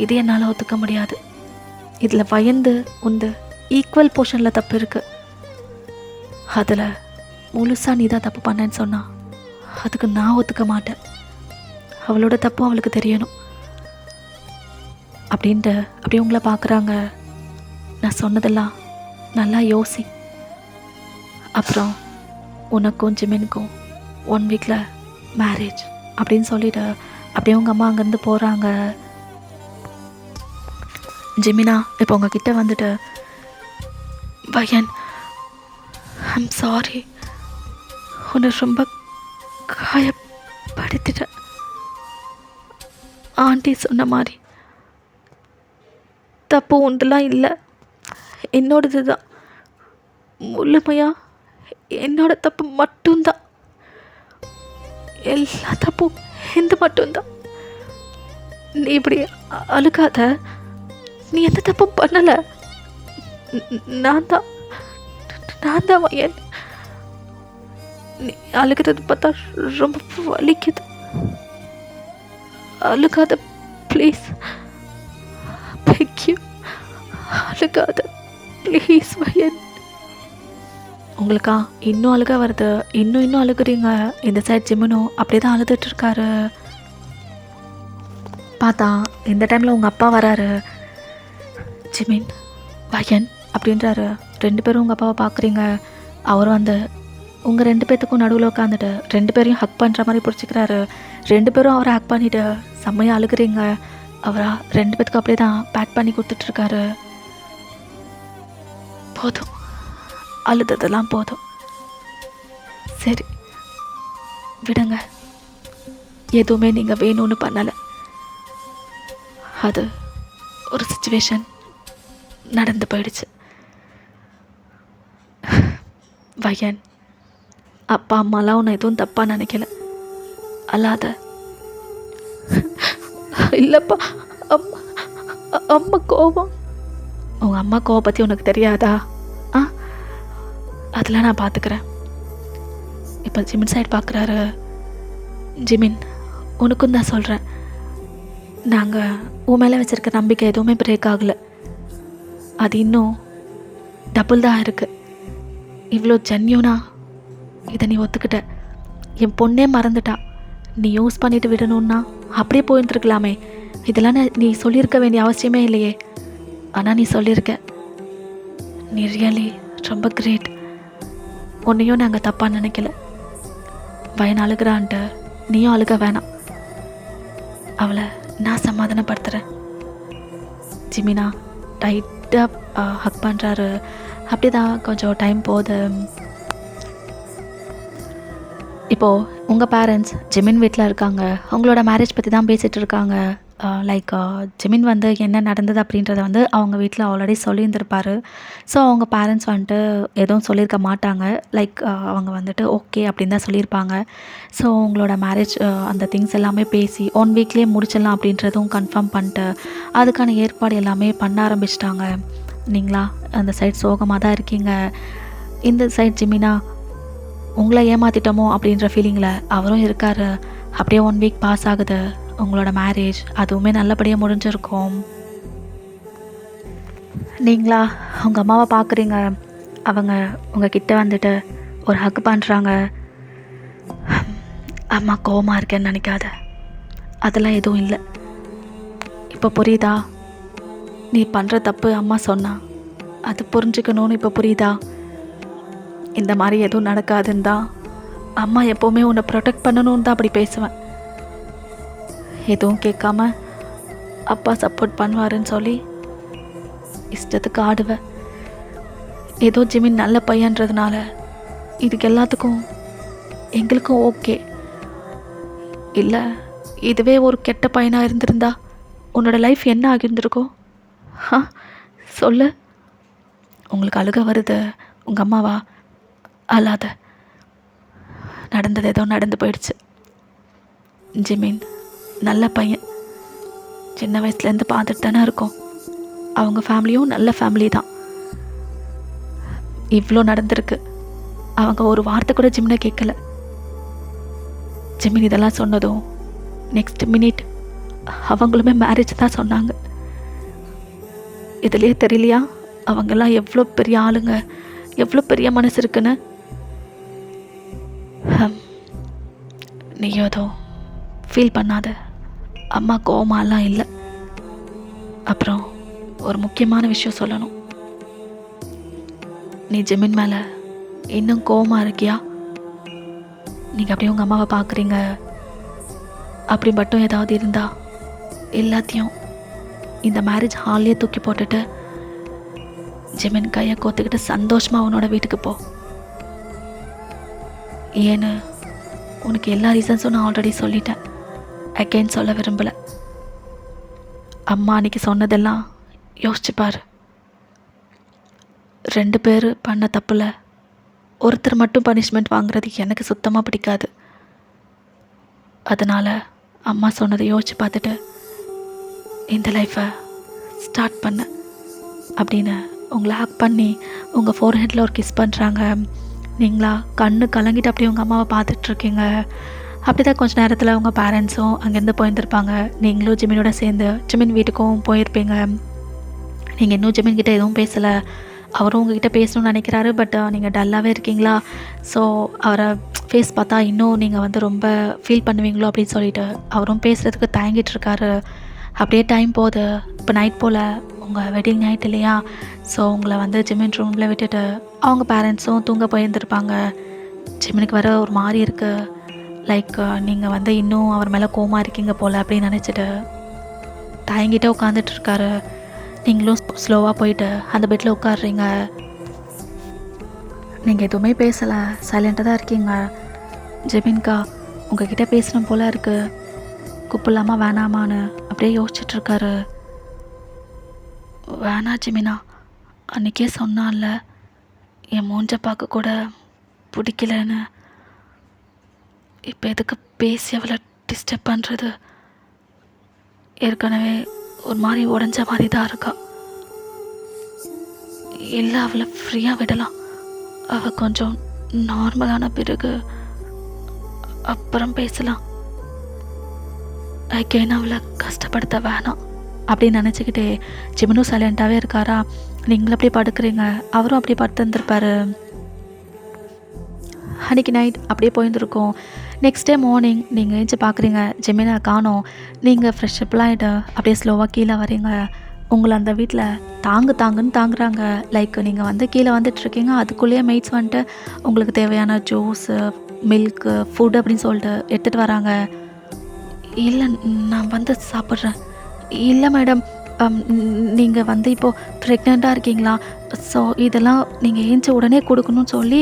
Speaker 1: இது என்னால் ஒத்துக்க முடியாது. இதில் வயந்து உந்து ஈக்குவல் போர்ஷனில் தப்பு இருக்குது. அதில் முழுசாக நீ தான் தப்பு பண்ணேன்னு சொன்னால் அதுக்கு நான் ஒத்துக்க மாட்டேன். அவளோட தப்பும் அவளுக்கு தெரியணும் அப்படின்ட்டு அப்படியே உங்களை பார்க்குறாங்க. நான் சொன்னதெல்லாம் நல்லா யோசி. அப்புறம் உனக்கும் ஜிமினுக்கும் 1 வீக்கில் மேரேஜ் அப்படின்னு சொல்லிட்டு அப்படியே உங்கள் அம்மா அங்கேருந்து போகிறாங்க. ஜிமினா இப்போ உங்ககிட்ட வந்துட்டு, பையன், ஐம் சாரி, உன்னை ரொம்ப காயப்படுத்திட்டேன். ஆண்டி சொன்ன மாதிரி தப்பு உண்டுலாம் இல்லை, என்னோடது தான். முழுமையாக என்னோட தப்பு மட்டும்தான். எல்லா தப்பும் எந்த மட்டும்தான். நீ இப்படி அழுகாத. நீ எந்த தப்பும் பண்ணலை. நான் தான் வயன். நீ அழுகிறது பார்த்தா ரொம்ப வலிக்குது. அழுகாத ப்ளீஸ், பெக்யூ, அழுகாத ப்ளீஸ் வயன். உங்களுக்கா இன்னும் அழுக வருது, இன்னும் அழுகுறீங்க. இந்த சைட் ஜிமினும் அப்படியே தான் அழுதுட்ருக்காரு. பார்த்தா இந்த டைமில் உங்கள் அப்பா வராரு. ஜிமின், வயன் அப்படின்றாரு. 2 பேரும் உங்கள் அப்பாவை பார்க்குறீங்க. அவரும் அந்த உங்கள் 2 பேர்த்துக்கும் நடுவில் உட்காந்துட்டு 2 பேரையும் ஹக் பண்ணுற மாதிரி பிடிச்சிக்கிறாரு. 2 பேரும் அவரை ஹக் பண்ணிவிட்டு செம்மையாக அழுகுறீங்க. அவரா 2 பேத்துக்கும் அப்படியே தான் பேக் பண்ணி கொடுத்துட்ருக்காரு. போதும், அழுததெல்லாம் போதும், சரி விடுங்க. எதுவுமே நீங்கள் வேணும்னு பண்ணலை. அது ஒரு சிச்சுவேஷன் நடந்து போயிடுச்சு. வயன், அப்பா அம்மாலாம் உன்னை எதுவும் தப்பாக நினைக்கல, அல்லாத. இல்லைப்பா, அம்மா கோபம். உங்கள் அம்மா கோவம் பற்றி உனக்கு தெரியாதா? அதெல்லாம் நான் பார்த்துக்கிறேன். இப்போ ஜிமின் சைடு பார்க்குறாரு. ஜிமின், உனக்கும் தான் சொல்கிறேன், நாங்கள் உன் மேலே வச்சுருக்க நம்பிக்கை எதுவுமே பிரேக் ஆகலை. அது இன்னும் டபுள் தான் இருக்குது. இவ்வளோ ஜென்யூனா இதை நீ ஒத்துக்கிட்ட. என் பொண்ணே மறந்துட்டா. நீ யூஸ் பண்ணிட்டு விடணுன்னா அப்படியே போயிருந்துருக்கலாமே. இதெல்லாம் நீ சொல்லியிருக்க வேண்டிய அவசியமே இல்லையே. ஆனால் நீ சொல்லியிருக்க. நீ ரியலி ரொம்ப கிரேட். உன்னையும் நாங்கள் தப்பாக நினைக்கல. வயன் அழுகிறான்ட்டு நீயும் அழுக வேணாம். அவளை நான் சமாதானப்படுத்துகிறேன். ஜிமினா டைட்டாக ஹக் பண்ணுறாரு. அப்படி தான் கொஞ்சம் டைம் போகுது. இப்போது உங்கள் பேரண்ட்ஸ் ஜிமின் வீட்டில் இருக்காங்க. அவங்களோட மேரேஜ் பற்றி தான் பேசிகிட்டு இருக்காங்க. லைக் ஜிமின் வந்து என்ன நடந்தது அப்படின்றத வந்து அவங்க வீட்டில் ஆல்ரெடி சொல்லியிருந்திருப்பார். ஸோ அவங்க பேரண்ட்ஸ் வந்துட்டு எதுவும் சொல்லியிருக்க மாட்டாங்க. லைக் அவங்க வந்துட்டு ஓகே அப்படின்னு தான் சொல்லியிருப்பாங்க. ஸோ உங்களோட மேரேஜ் அந்த திங்ஸ் எல்லாமே பேசி 1 வீக்லேயே முடிச்சிடலாம் அப்படின்றதும் கன்ஃபார்ம் பண்ணிட்டு அதுக்கான ஏற்பாடு எல்லாமே பண்ண ஆரம்பிச்சிட்டாங்க. நீங்களா அந்த சைட் சோகமாக தான் இருக்கீங்க. இந்த சைட் ஜிமினா உங்களை ஏமாற்றிட்டோமோ அப்படின்ற ஃபீலிங்கில் அவரும் இருக்கார். அப்படியே 1 வீக் பாஸ் ஆகுது. உங்களோட மேரேஜ் அதுவுமே நல்லபடியாக முடிஞ்சிருக்கும். நீங்களா உங்கள் அம்மாவை பார்க்குறீங்க. அவங்க உங்கள் கிட்ட வந்துட்டு ஒரு ஹக் பண்ணுறாங்க. அம்மா கோவமாக இருக்கேன்னு நினைக்காத, அதெல்லாம் எதுவும் இல்லை. இப்போ புரியுதா? நீ பண்ணுற தப்பு அம்மா சொன்னா அது புரிஞ்சுக்கணும்னு இப்போ புரியுதா? இந்த மாதிரி எதுவும் நடக்காதுன்னு தான் அம்மா எப்போவுமே உன்னை ப்ரொடெக்ட் பண்ணணும்னு தான் அப்படி பேசுவேன். எதுவும் கேட்காம அப்பா சப்போர்ட் பண்ணுவாருன்னு சொல்லி இஷ்டத்துக்கு ஆடுவேன். ஏதோ ஜிமின் நல்ல பையன்றதுனால இதுக்கு எல்லாத்துக்கும் எங்களுக்கும் ஓகே. இல்லை, இதுவே ஒரு கெட்ட பையனாக இருந்திருந்தா உன்னோட லைஃப் என்ன ஆகியிருந்திருக்கோ? சொல்லு. உங்களுக்கு அழுக வருது உங்கள் அம்மாவா? அழாத. நடந்தது ஏதோ நடந்து போயிடுச்சு. ஜிமின் நல்ல பையன், சின்ன வயசுலேருந்து பார்த்துட்டு தானே இருக்கோம். அவங்க ஃபேமிலியும் நல்ல ஃபேமிலி தான். இவ்வளோ நடந்திருக்கு, அவங்க ஒரு வார்த்தை கூட ஜிமினை கேட்கல. ஜிமின் இதெல்லாம் சொன்னதும் நெக்ஸ்ட் மினிட் அவங்களுமே மேரேஜ் தான் சொன்னாங்க. இதுலேயே தெரியலையா அவங்கெல்லாம் எவ்வளோ பெரிய ஆளுங்க, எவ்வளோ பெரிய மனசு இருக்குன்னு? நீ ஏதோ ஃபீல் பண்ணாத, அம்மா கோவமாலாம் இல்லை. அப்புறம் ஒரு முக்கியமான விஷயம் சொல்லணும். நீ ஜிமின் மேலே இன்னும் கோவமாக இருக்கியா? நீங்கள் அப்படியே உங்கள் அம்மாவை பார்க்குறீங்க, அப்படி மட்டும் ஏதாவது இருந்தா எல்லாத்தையும் இந்த மேரேஜ் ஹால்லேயே தூக்கி போட்டுட்டு ஜிமின் கையை கோத்துக்கிட்டு சந்தோஷமாக அவனோட வீட்டுக்கு போ. ஏன்னு உனக்கு எல்லா ரீசன்ஸும் நான் ஆல்ரெடி சொல்லிட்டேன். அகெயின் சொல்ல விரும்பலை. அம்மா அன்னைக்கு சொன்னதெல்லாம் யோசிச்சு பாரு. 2 பேர் பண்ண தப்பில் ஒருத்தர் மட்டும் பனிஷ்மெண்ட் வாங்குறது எனக்கு சுத்தமாக பிடிக்காது. அதனால் அம்மா சொன்னதை யோசிச்சு பார்த்துட்டு இந்த லைஃப்பை ஸ்டார்ட் பண்ண அப்படின்னு உங்களை ஹக் பண்ணி உங்கள் ஃபோர்ஹெட்டில் ஒரு கிஸ் பண்ணுறாங்க. நீங்களா கண்ணு கலங்கிட்டு அப்படியே உங்கள் அம்மாவை பார்த்துட்ருக்கீங்க. அப்படி தான் கொஞ்சம் நேரத்தில் உங்கள் பேரண்ட்ஸும் அங்கேருந்து போயிருந்துருப்பாங்க. நீங்களும் ஜிமினோட சேர்ந்து ஜிமின் வீட்டுக்கும் போயிருப்பீங்க. நீங்கள் இன்னும் ஜிமின் கிட்டே எதுவும் பேசலை. அவரும் உங்ககிட்ட பேசணும்னு நினைக்கிறாரு. பட் நீங்கள் டல்லாகவே இருக்கீங்களா? ஸோ அவரை ஃபேஸ் பார்த்தா இன்னும் நீங்கள் ரொம்ப ஃபீல் பண்ணுவீங்களோ அப்படின்னு சொல்லிட்டு அவரும் பேசுகிறதுக்கு தயங்கிட்டுருக்காரு. அப்படியே டைம் போகுது. இப்போ நைட் போல் உங்கள் வெட்டிங் நைட் இல்லையா? ஸோ உங்களை ஜிமின் ரூமில் விட்டுட்டு அவங்க பேரண்ட்ஸும் தூங்க போயிருந்துருப்பாங்க. ஜிமினுக்கு வர ஒரு மாதிரி இருக்குது. லைக் நீங்கள் இன்னும் அவர் மேலே கோவமா இருக்கீங்க போல் அப்படின்னு நினச்சிட்டு தயங்கிட்டே உட்காந்துட்ருக்காரு. நீங்களும் ஸ்லோவாக போயிட்டு அந்த பெட்டில் உட்காடுறீங்க. நீங்கள் எதுவுமே பேசலை, சைலண்ட்டாக தான் இருக்கீங்க. ஜிமின்கா உங்ககிட்ட பேசணும் போல் இருக்குது, கூப்பிடலாமா வேணாமான்னு அப்படியே யோசிச்சுட்ருக்காரு. வேணா ஜிமினா, அன்றைக்கே சொன்னான்ல என் மூஞ்ச பார்க்க கூட பிடிக்கலன்னு. இப்போ எதுக்கு பேசி அவளை டிஸ்டர்ப் பண்ணுறது? ஏற்கனவே ஒரு மாதிரி உடஞ்ச மாதிரி தான் இருக்கா. இல்லை, அவளை ஃப்ரீயாக விடலாம். அவள் கொஞ்சம் நார்மலான பிறகு அப்புறம் பேசலாம். அகைன் அவளை கஷ்டப்படுத்த வேணாம் அப்படின்னு நினச்சிக்கிட்டே ஜிமினும் சைலண்ட்டாகவே இருக்காரா. நீங்களும் அப்படியே படுக்கிறீங்க, அவரும் அப்படியே படுத்துருந்துருப்பாரு. அன்றைக்கி நைட் அப்படியே போயிருந்துருக்கோம். நெக்ஸ்ட் டே மார்னிங் நீங்கள் ஏஞ்சி பார்க்குறீங்க, ஜிமினை காணோம். நீங்கள் ஃப்ரெஷ்அப்லாம் ஆகிட்டு அப்படியே ஸ்லோவாக கீழே வரீங்க. உங்களை அந்த வீட்டில் தாங்குன்னு தாங்குறாங்க. லைக் நீங்கள் கீழே வந்துட்டுருக்கீங்க, அதுக்குள்ளேயே மெய்ட்ஸ் உங்களுக்கு தேவையான ஜூஸு, மில்க்கு, ஃபுட் அப்படின்னு சொல்லிட்டு எடுத்துகிட்டு வராங்க. இல்லை, நான் சாப்பிட்றேன். இல்லை மேடம், நீங்கள் இப்போது ப்ரெக்னெண்ட்டாக இருக்கீங்களா? ஸோ இதெல்லாம் நீங்கள் ஏஞ்சி உடனே கொடுக்கணும்னு சொல்லி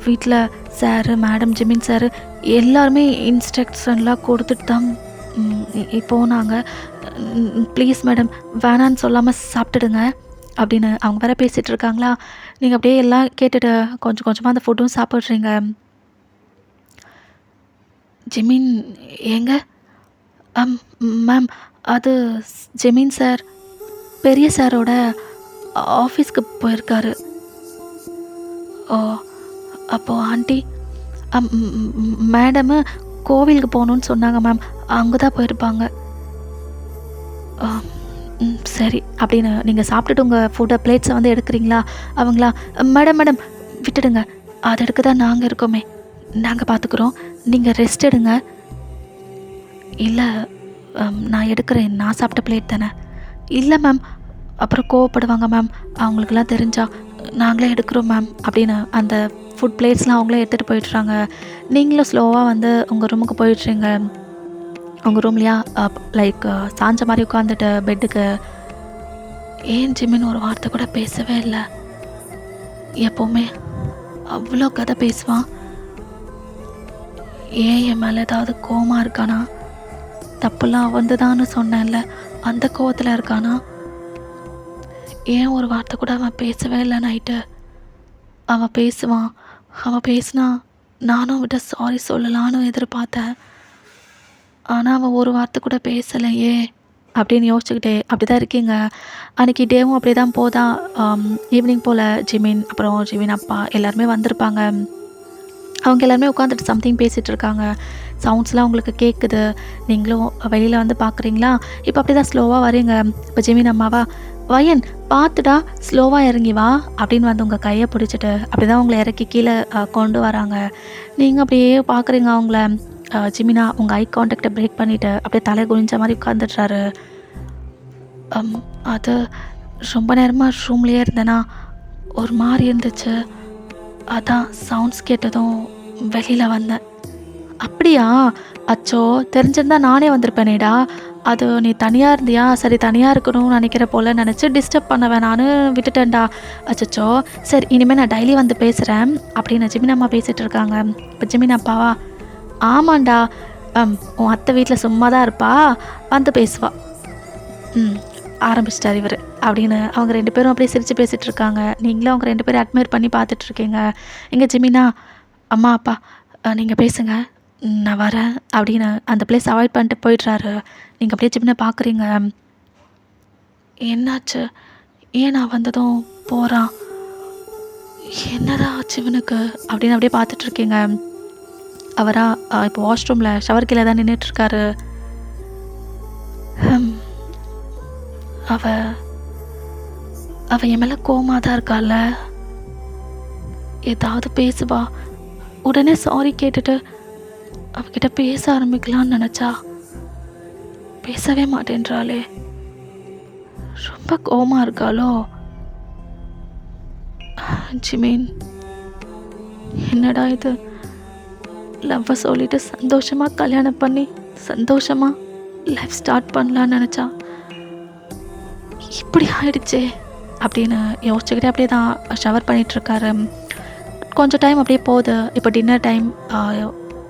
Speaker 1: வீட்டில் சாரு, மேடம், ஜிமின் சாரு எல்லாருமே இன்ஸ்ட்ரக்ஷன்லாம் கொடுத்துட்டு தான் போனாங்க. ப்ளீஸ் மேடம், வேணான்னு சொல்லாமல் சாப்பிட்டுடுங்க அப்படின்னு அவங்க வேறு பேசிகிட்டு இருக்காங்களா. நீங்கள் அப்படியே எல்லாம் கேட்டுட்டு கொஞ்சம் கொஞ்சமாக அந்த ஃபுட்டும் சாப்பிட்றீங்க. ஜிமின் ஏங்க? மேம், அது ஜிமின் சார் பெரிய சாரோட ஆஃபீஸ்க்கு போயிருக்காரு. ஓ, அப்போது ஆண்டி மேடமு கோவிலுக்கு போகணுன்னு சொன்னாங்க மேம், அங்கே தான் போயிருப்பாங்க. சரி அப்படின்னு நீங்கள் சாப்பிட்டுட்டு உங்கள் ஃபுட்டை பிளேட்ஸை எடுக்கிறீங்களா? அவங்களா மேடம் விட்டுடுங்க, அதை எடுக்க தான் நாங்கள் இருக்கோமே, நாங்கள் பார்த்துக்குறோம், நீங்கள் ரெஸ்ட் எடுங்க. இல்லை, நான் எடுக்கிறேன், நான் சாப்பிட்ட பிளேட் தானே. இல்லை மேம், அப்புறம் கோவப்படுவாங்க மேம், அவங்களுக்கெல்லாம் தெரிஞ்சா. நாங்களே எடுக்கிறோம் மேம் அப்படின்னு அந்த ஃபுட் பிளேட்ஸ்லாம் அவங்களே எடுத்துகிட்டு போயிடுறாங்க. நீங்களும் ஸ்லோவாக வந்து உங்கள் ரூமுக்கு போயிடுறீங்க. உங்கள் ரூம்லையா லைக் சாஞ்ச மாதிரி உட்காந்துட்டு பெட்டுக்கு. ஏன் ஜிமின் ஒரு வார்த்தை கூட பேசவே இல்லை? எப்போவுமே அவ்வளோ கதை பேசுவான். ஏன் என் மேலே ஏதாவது கோவமாக இருக்கானா? தப்புலாம் வந்துதான்னு சொன்னேன்ல, அந்த கோவத்தில் இருக்கானா? ஏன் ஒரு வார்த்தை கூட அவன் பேசவே இல்லை நைட்டு? அவன் பேசுவான், அவன் பேசினா நானும் விட சாரி சொல்லலான்னு எதிர்பார்த்தேன். ஆனால் அவன் ஒரு வார்த்தை கூட பேசலையே அப்படின்னு யோசிச்சுக்கிட்டே அப்படி தான் இருக்கீங்க. அன்றைக்கி டேவும் அப்படி தான் போதா. ஈவினிங் போல் ஜிமின், அப்புறம் ஜிமின் அப்பா எல்லாருமே வந்திருப்பாங்க. அவங்க எல்லாருமே உட்காந்துட்டு சம்திங் பேசிகிட்டு இருக்காங்க. சவுண்ட்ஸ்லாம் உங்களுக்கு கேட்குது. நீங்களும் வெளியில் வந்து பார்க்குறீங்களா? இப்போ அப்படி தான் ஸ்லோவாக வரீங்க. இப்போ ஜிமின் அம்மாவா, வயன் பார்த்துடா, ஸ்லோவாக இறங்கி வா அப்படின்னு வந்து உங்கள் கையை பிடிச்சிட்டு அப்படி தான் உங்களை இறக்கி கீழே கொண்டு வராங்க. நீங்கள் அப்படியே பார்க்குறீங்க அவங்கள. ஜிமினா உங்கள் ஐ கான்டாக்டை பிரேக் பண்ணிவிட்டு அப்படியே தலை குனிஞ்ச மாதிரி உட்காந்துட்றாரு. அது ரொம்ப நேரமாக ரூம்லேயே இருந்தேன்னா ஒரு மாதிரி இருந்துச்சு. அதான் சவுண்ட்ஸ் கேட்டதும் வெளியில் வந்தேன். அப்படியா? அச்சோ, தெரிஞ்சிருந்தா நானே வந்திருப்பேனேடா. அது நீ தனியாக இருந்தியா? சரி, தனியாக இருக்கணும்னு நினைக்கிற போல் நினச்சி டிஸ்டர்ப் பண்ண வேணான்னு விட்டுட்டேன்டா. அச்சோ, சரி, இனிமேல் நான் டெய்லி வந்து பேசுகிறேன் அப்படின்னு ஜிமின் அம்மா பேசிகிட்டு இருக்காங்க. இப்போ ஜிமின் அப்பாவா, ஆமாண்டா, உன் அத்தை வீட்டில் சும்மா தான் இருப்பா, வந்து பேசுவா. ஆரம்பிச்சிட்டார் இவர் அப்படின்னு அவங்க ரெண்டு பேரும் அப்படியே சிரித்து பேசிகிட்டு இருக்காங்க. நீங்களும் அவங்க ரெண்டு பேரும் அட்மையர் பண்ணி பார்த்துட்ருக்கீங்க. எங்கள் ஜிமினா, அம்மா அப்பா நீங்கள் பேசுங்க, நான் வரேன் அப்படின்னு அந்த பிளேஸ் அவாய்ட் பண்ணிட்டு போயிடுறாரு. நீங்கள் அப்படியே ஜிமினை பார்க்குறீங்க. என்னாச்சு? ஏன் நான் வந்ததும் போகிறான்? என்னடா ஆச்சு இவனுக்கு அப்படின்னு அப்படியே பார்த்துட்ருக்கீங்க. அவரா இப்போ வாஷ்ரூமில் ஷவர் கீழே தான் நின்றுட்டுருக்காரு. அவ என் மேலே கோவமாக தான் இருக்கால. ஏதாவது பேசுவா, உடனே சாரி கேட்டுட்டு அவகிட்ட பேச ஆரம்பிக்கலான்னு நினச்சா பேசவே மாட்டேன்றாளே. ரொம்ப கோவமாக இருக்காளோ? ஜிமின், என்னடா இது? லவ்வை சொல்லிட்டு சந்தோஷமாக கல்யாணம் பண்ணி சந்தோஷமாக லைஃப் ஸ்டார்ட் பண்ணலான்னு நினச்சா இப்படி ஆயிடுச்சே அப்படின்னு யோசிச்சுக்கிட்டே அப்படியே தான் ஷவர் பண்ணிகிட்ருக்காரு. கொஞ்சம் டைம் அப்படியே போகுது. இப்போ டின்னர் டைம்.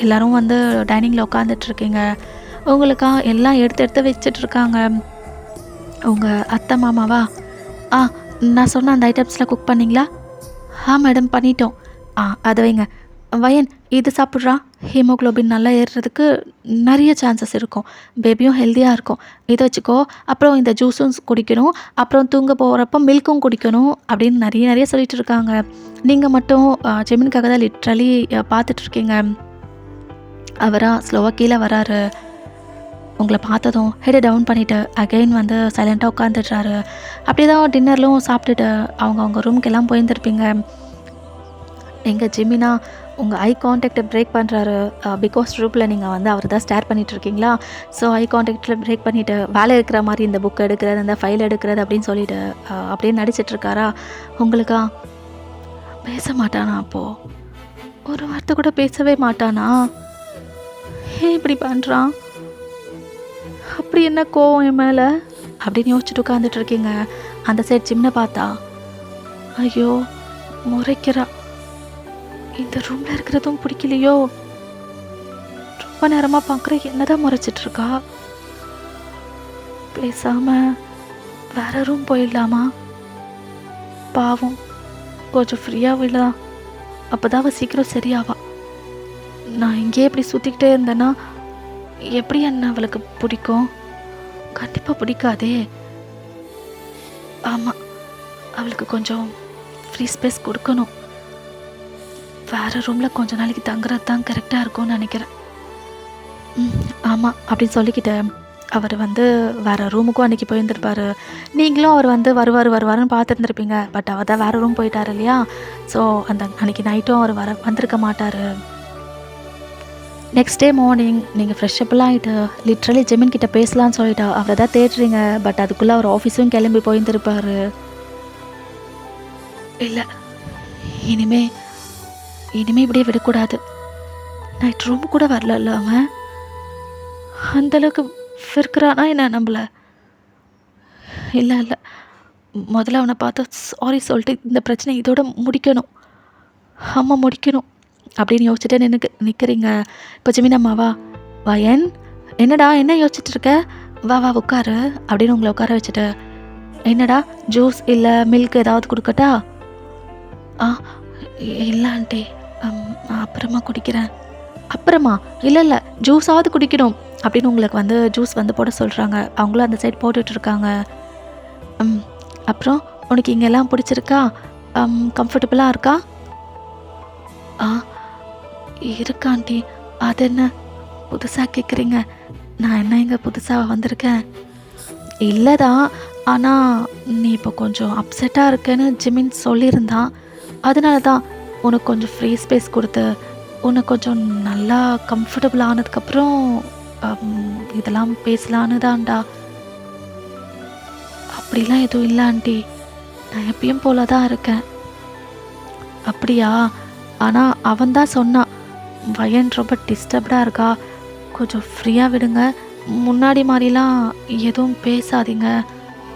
Speaker 1: எல்லோரும் வந்து டைனிங்கில் உட்காந்துட்ருக்கீங்க. உங்களுக்காக எல்லாம் எடுத்து வச்சிட்ருக்காங்க. உங்கள் அத்தை மாமாவா, நான் சொன்ன அந்த ஐட்டம்ஸில் குக் பண்ணிங்களா? மேடம் பண்ணிட்டோம். அதை வைங்க. வயன், இது சாப்பிட்றா, ஹீமோக்ளோபின் நல்லா ஏறுறதுக்கு நிறைய சான்சஸ் இருக்கும். பேபியும் ஹெல்த்தியாக இருக்கும். இதை வச்சுக்கோ. அப்புறம் இந்த ஜூஸும் குடிக்கணும், அப்புறம் தூங்க போகிறப்போ மில்க்கும் குடிக்கணும் அப்படின்னு நிறைய சொல்லிட்டு இருக்காங்க. நீங்கள் மட்டும் ஜெமினுக்காக தான் லிட்ரலி பார்த்துட்ருக்கீங்க. அவராக ஸ்லோவாக கீழே வராரு. உங்களை பார்த்ததும் ஹெட்டை டவுன் பண்ணிவிட்டு அகெயின் வந்து சைலண்ட்டாக உட்காந்துட்றாரு. அப்படி தான் டின்னர்லும் சாப்பிட்டுட்டு அவங்க ரூமுக்கு எல்லாம் போயிருந்துருப்பீங்க. எங்கள் ஜிமினா உங்கள் ஐ கான்டாக்டை பிரேக் பண்ணுறாரு. பிகாஸ் ரூப்பில் நீங்கள் வந்து அவர் தான் ஸ்டேர் பண்ணிகிட்ருக்கீங்களா. ஸோ ஐ கான்டாக்டில் பிரேக் பண்ணிவிட்டு வேலை இருக்கிற மாதிரி இந்த புக் எடுக்கிறது, இந்த ஃபைல் எடுக்கிறது அப்படின்னு சொல்லிட்டு அப்படியே நடிச்சிட்ருக்காரா. உங்களுக்கா பேச மாட்டானா? அப்போது ஒரு வார்த்தை கூட பேசவே மாட்டானா? ஏன் இப்படி பண்ணுறான்? அப்படி என்ன கோவம் என் மேலே அப்படின்னு யோசிச்சுட்டு உட்காந்துட்ருக்கீங்க. அந்த சைட் ஜிம்னை பார்த்தா, ஐயோ முறைக்கிறா, இந்த ரூமில் இருக்கிறதும் பிடிக்கலையோ, ரொம்ப நேரமாக பார்க்குற என்னதான் முறைச்சிட்ருக்கா. பேசாமல் வேற ரூம் போயிடலாமா? பாவம், கொஞ்சம் ஃப்ரீயாக விடலாம், அப்போ தான் அவள் சீக்கிரம் சரியாவா. நான் இங்கேயே இப்படி சுற்றிக்கிட்டே இருந்தேன்னா எப்படி என்ன அவளுக்கு பிடிக்கும்? கண்டிப்பாக பிடிக்காதே. ஆமாம், அவளுக்கு கொஞ்சம் ஃப்ரீ ஸ்பேஸ் கொடுக்கணும். வேறு ரூமில் கொஞ்ச நாளைக்கு தங்குறது தான் கரெக்டாக இருக்கும்னு நினைக்கிறேன். ஆமாம் அப்படின்னு சொல்லிக்கிட்டு அவர் வந்து வேறு ரூமுக்கும் அன்றைக்கி போயிருந்துருப்பார். நீங்களும் அவர் வந்து வருவாருன்னு பார்த்துருந்துருப்பீங்க. பட் அவர் தான் வேறு ரூம் போயிட்டார் இல்லையா. ஸோ அந்த அன்றைக்கி நைட்டும் அவர் வந்திருக்க மாட்டார். நெக்ஸ்ட் டே மார்னிங் நீங்கள் ஃப்ரெஷ்ஷப்லாம் ஆகிட்டு லிட்ரலி ஜெமின் கிட்ட பேசலான்னு சொல்லிட்டா அவரை தான் தேடுறீங்க. பட் அதுக்குள்ளே அவர் ஆஃபீஸும் கிளம்பி போயிருந்துருப்பார். இல்லை, இனிமே இனிமே இப்படியே விடக்கூடாது. நைட் ரூம் கூட வரல அவன். அந்தளவுக்கு ஃபிர்க்கிறானா என்ன நம்மள? இல்லை இல்லை, முதல்ல அவனை பார்த்து சாரி சொல்லிட்டு இந்த பிரச்சனை இதோட முடிக்கணும். ஆமாம், முடிக்கணும் அப்படின்னு யோசிச்சுட்டு நிற்கிறீங்க. இப்போ ஜெமின் அம்மாவா வயன், என்னடா என்ன யோசிச்சுட்டு இருக்க? வா வா உட்காரு அப்படின்னு உங்களை உட்கார வச்சுட்டு, என்னடா ஜூஸ் இல்லை மில்க் ஏதாவது கொடுக்கட்டா? ஆ இல்லை ஆண்டி, அப்புறமா குடிக்கிறேன். அப்புறமா? இல்லை இல்லை, ஜூஸாவது குடிக்கணும் அப்படின்னு உங்களுக்கு வந்து ஜூஸ் வந்து போட சொல்கிறாங்க. அவங்களும் அந்த சைட் போட்டுட்ருக்காங்க. அப்புறம் உனக்கு இங்கெல்லாம் பிடிச்சிருக்கா? கம்ஃபர்டபுளாக இருக்கா? ஆ இருக்கா ஆண்டி. அது என்ன புதுசாக கேட்குறீங்க? நான் என்ன இங்கே புதுசாக வந்திருக்கேன்? இல்லை தான், ஆனால் நீ இப்போ கொஞ்சம் அப்செட்டாக இருக்கேன்னு ஜிமின் சொல்லியிருந்தான். அதனால தான் உனக்கு கொஞ்சம் ஃப்ரீ ஸ்பேஸ் கொடுத்து உனக்கு கொஞ்சம் நல்லா கம்ஃபர்டபுள் ஆனதுக்கப்புறம் இதெல்லாம் பேசலான்னு தான்டா. அப்படிலாம் எதுவும் இல்லை ஆண்டி, நான் எப்பயும் போல தான் இருக்கேன். அப்படியா? ஆனால் அவன் தான் சொன்னான், வயன் ரொம்ப டிஸ்டர்ப்டாக இருக்கா, கொஞ்சம் ஃப்ரீயாக விடுங்க, முன்னாடி மாதிரிலாம் எதுவும் பேசாதீங்க,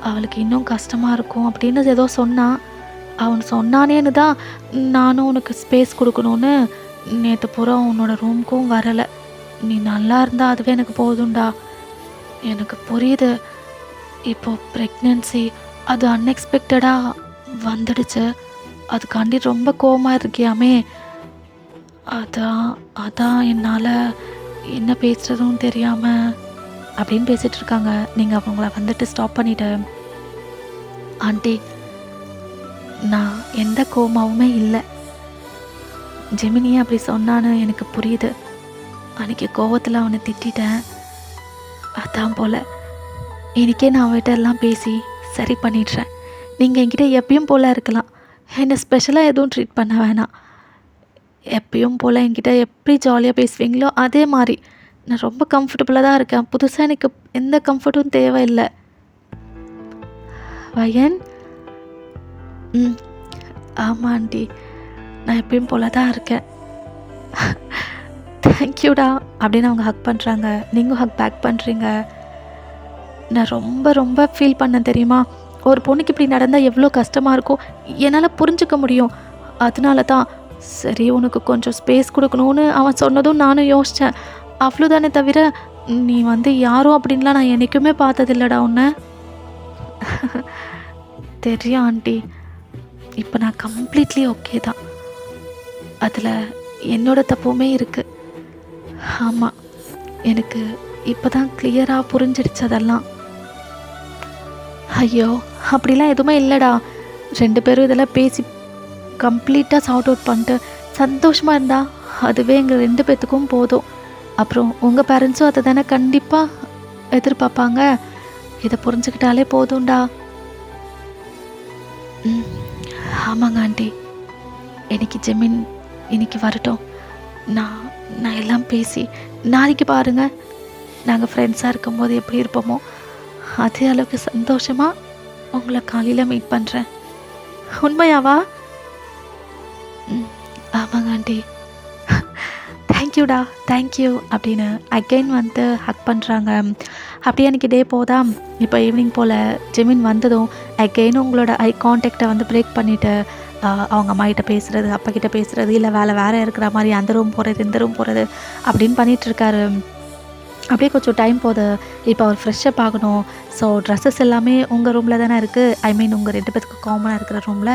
Speaker 1: அவளுக்கு இன்னும் கஷ்டமாக இருக்கும் அப்படின்னு ஏதோ சொன்னான். அவன் சொன்னானேன்னு தான் நானும் உனக்கு ஸ்பேஸ் கொடுக்கணுன்னு நேற்று பூரா உன்னோட ரூமுக்கும் வரலை. நீ நல்லா இருந்தால் அதுவே எனக்கு போதும்டா. எனக்கு புரியுது, இப்போது ப்ரெக்னென்சி அது அன்எக்ஸ்பெக்டடாக வந்துடுச்சு, அதுக்காண்டி ரொம்ப கோவமாக இருக்கியாமே. அதான் என்னால் என்ன பேசுகிறதும் தெரியாமல் அப்படின்னு பேசிகிட்டு இருக்காங்க. நீங்கள் அவங்கள வந்துட்டு ஸ்டாப் பண்ணிவிட்டு, ஆண்டி நான் எந்த கோவமாவுமே இல்லை, ஜெமினியே அப்படி சொன்னான்னு எனக்கு புரியுது. அன்றைக்கி கோவத்தில் அவனை திட்டேன், அதான் போல் இன்றைக்கே நான் அவன்கிட்ட எல்லாம் பேசி சரி பண்ணிடுறேன். நீங்கள் என்கிட்ட எப்பயும் போல் இருக்கலாம், என்னை ஸ்பெஷலாக எதுவும் ட்ரீட் பண்ண வேணாம். எப்பயும் போல் என்கிட்ட எப்படி ஜாலியாக பேசுவீங்களோ அதே மாதிரி நான் ரொம்ப கம்ஃபர்டபுளாக தான் இருக்கேன். புதுசாக எனக்கு எந்த கம்ஃபர்ட்டும் தேவையில்லை. வயன், ஆமாம் ஆண்டி, நான் எப்பயும் போல தான் இருக்கேன். தேங்க்யூடா அப்படின்னு அவங்க ஹக் பண்ணுறாங்க. நீங்களும் ஹக் பேக் பண்ணுறீங்க. நான் ரொம்ப ரொம்ப ஃபீல் பண்ணேன் தெரியுமா, ஒரு பொண்ணுக்கு இப்படி நடந்தால் எவ்வளோ கஷ்டமாக இருக்கும் என்னால் புரிஞ்சுக்க முடியும். அதனால தான் சரி உனக்கு கொஞ்சம் ஸ்பேஸ் கொடுக்கணும்னு அவன் சொன்னதும் நானும் யோசித்தேன். அவ்வளோதானே தவிர நீ வந்து யாரும் அப்படின்லாம் நான் என்றைக்குமே பார்த்ததில்லடா உன்னை. தெரியும் ஆண்டி, இப்போ நான் கம்ப்ளீட்லி ஓகே தான். அதில் என்னோட தப்புமே இருக்குது. ஆமாம், எனக்கு இப்போ தான் கிளியராக புரிஞ்சிடுச்சு அதெல்லாம். ஐயோ அப்படிலாம் எதுவுமே இல்லைடா, 2 பேரும் இதெல்லாம் பேசி கம்ப்ளீட்டாக சார்ட் அவுட் பண்ணிட்டு சந்தோஷமாக இருந்தால் அதுவே எங்கள் 2 பேர்த்துக்கும் போதும். அப்புறம் உங்கள் பேரண்ட்ஸும் அதை தானே கண்டிப்பாக எதிர்பார்ப்பாங்க. இதை புரிஞ்சுக்கிட்டாலே போதும்டா. ஆமாங்க ஆண்டி, இன்னைக்கு ஜெமின் இன்னைக்கு வரட்டும், நான் எல்லாம் பேசி நாளைக்கு பாருங்கள் நாங்கள் ஃப்ரெண்ட்ஸாக இருக்கும்போது எப்படி இருப்போமோ அதே அளவுக்கு சந்தோஷமாக உங்களை காலையில் மீட் பண்ணுறேன். உண்மையாவா? ஆமாங்க ஆண்டி, தேங்க்யூடா தேங்க்யூ அப்படின்னு அகெயின் வந்து ஹக் பண்ணுறாங்க. அப்படியே எனக்கு டே போதா. இப்போ ஈவினிங் போல் ஜெமின் வந்ததும் அகெயின் உங்களோட ஐ கான்டாக்டை வந்து பிரேக் பண்ணிவிட்டு அவங்க அம்மா கிட்ட பேசுகிறது, அப்பா கிட்ட பேசுகிறது, இல்லை வேறு இருக்கிற மாதிரி அந்த ரூம் போகிறது இந்த ரூம் போகிறது அப்படின்னு பண்ணிகிட்ருக்காரு. அப்படியே கொஞ்சம் டைம் போகுது. இப்போ அவர் ஃப்ரெஷ்ஷப் ஆகணும். ஸோ ட்ரெஸ்ஸஸ் எல்லாமே உங்கள் ரூமில் தானே இருக்குது, ஐ மீன் உங்கள் 2 பேத்துக்கு காமனாக இருக்கிற ரூமில்.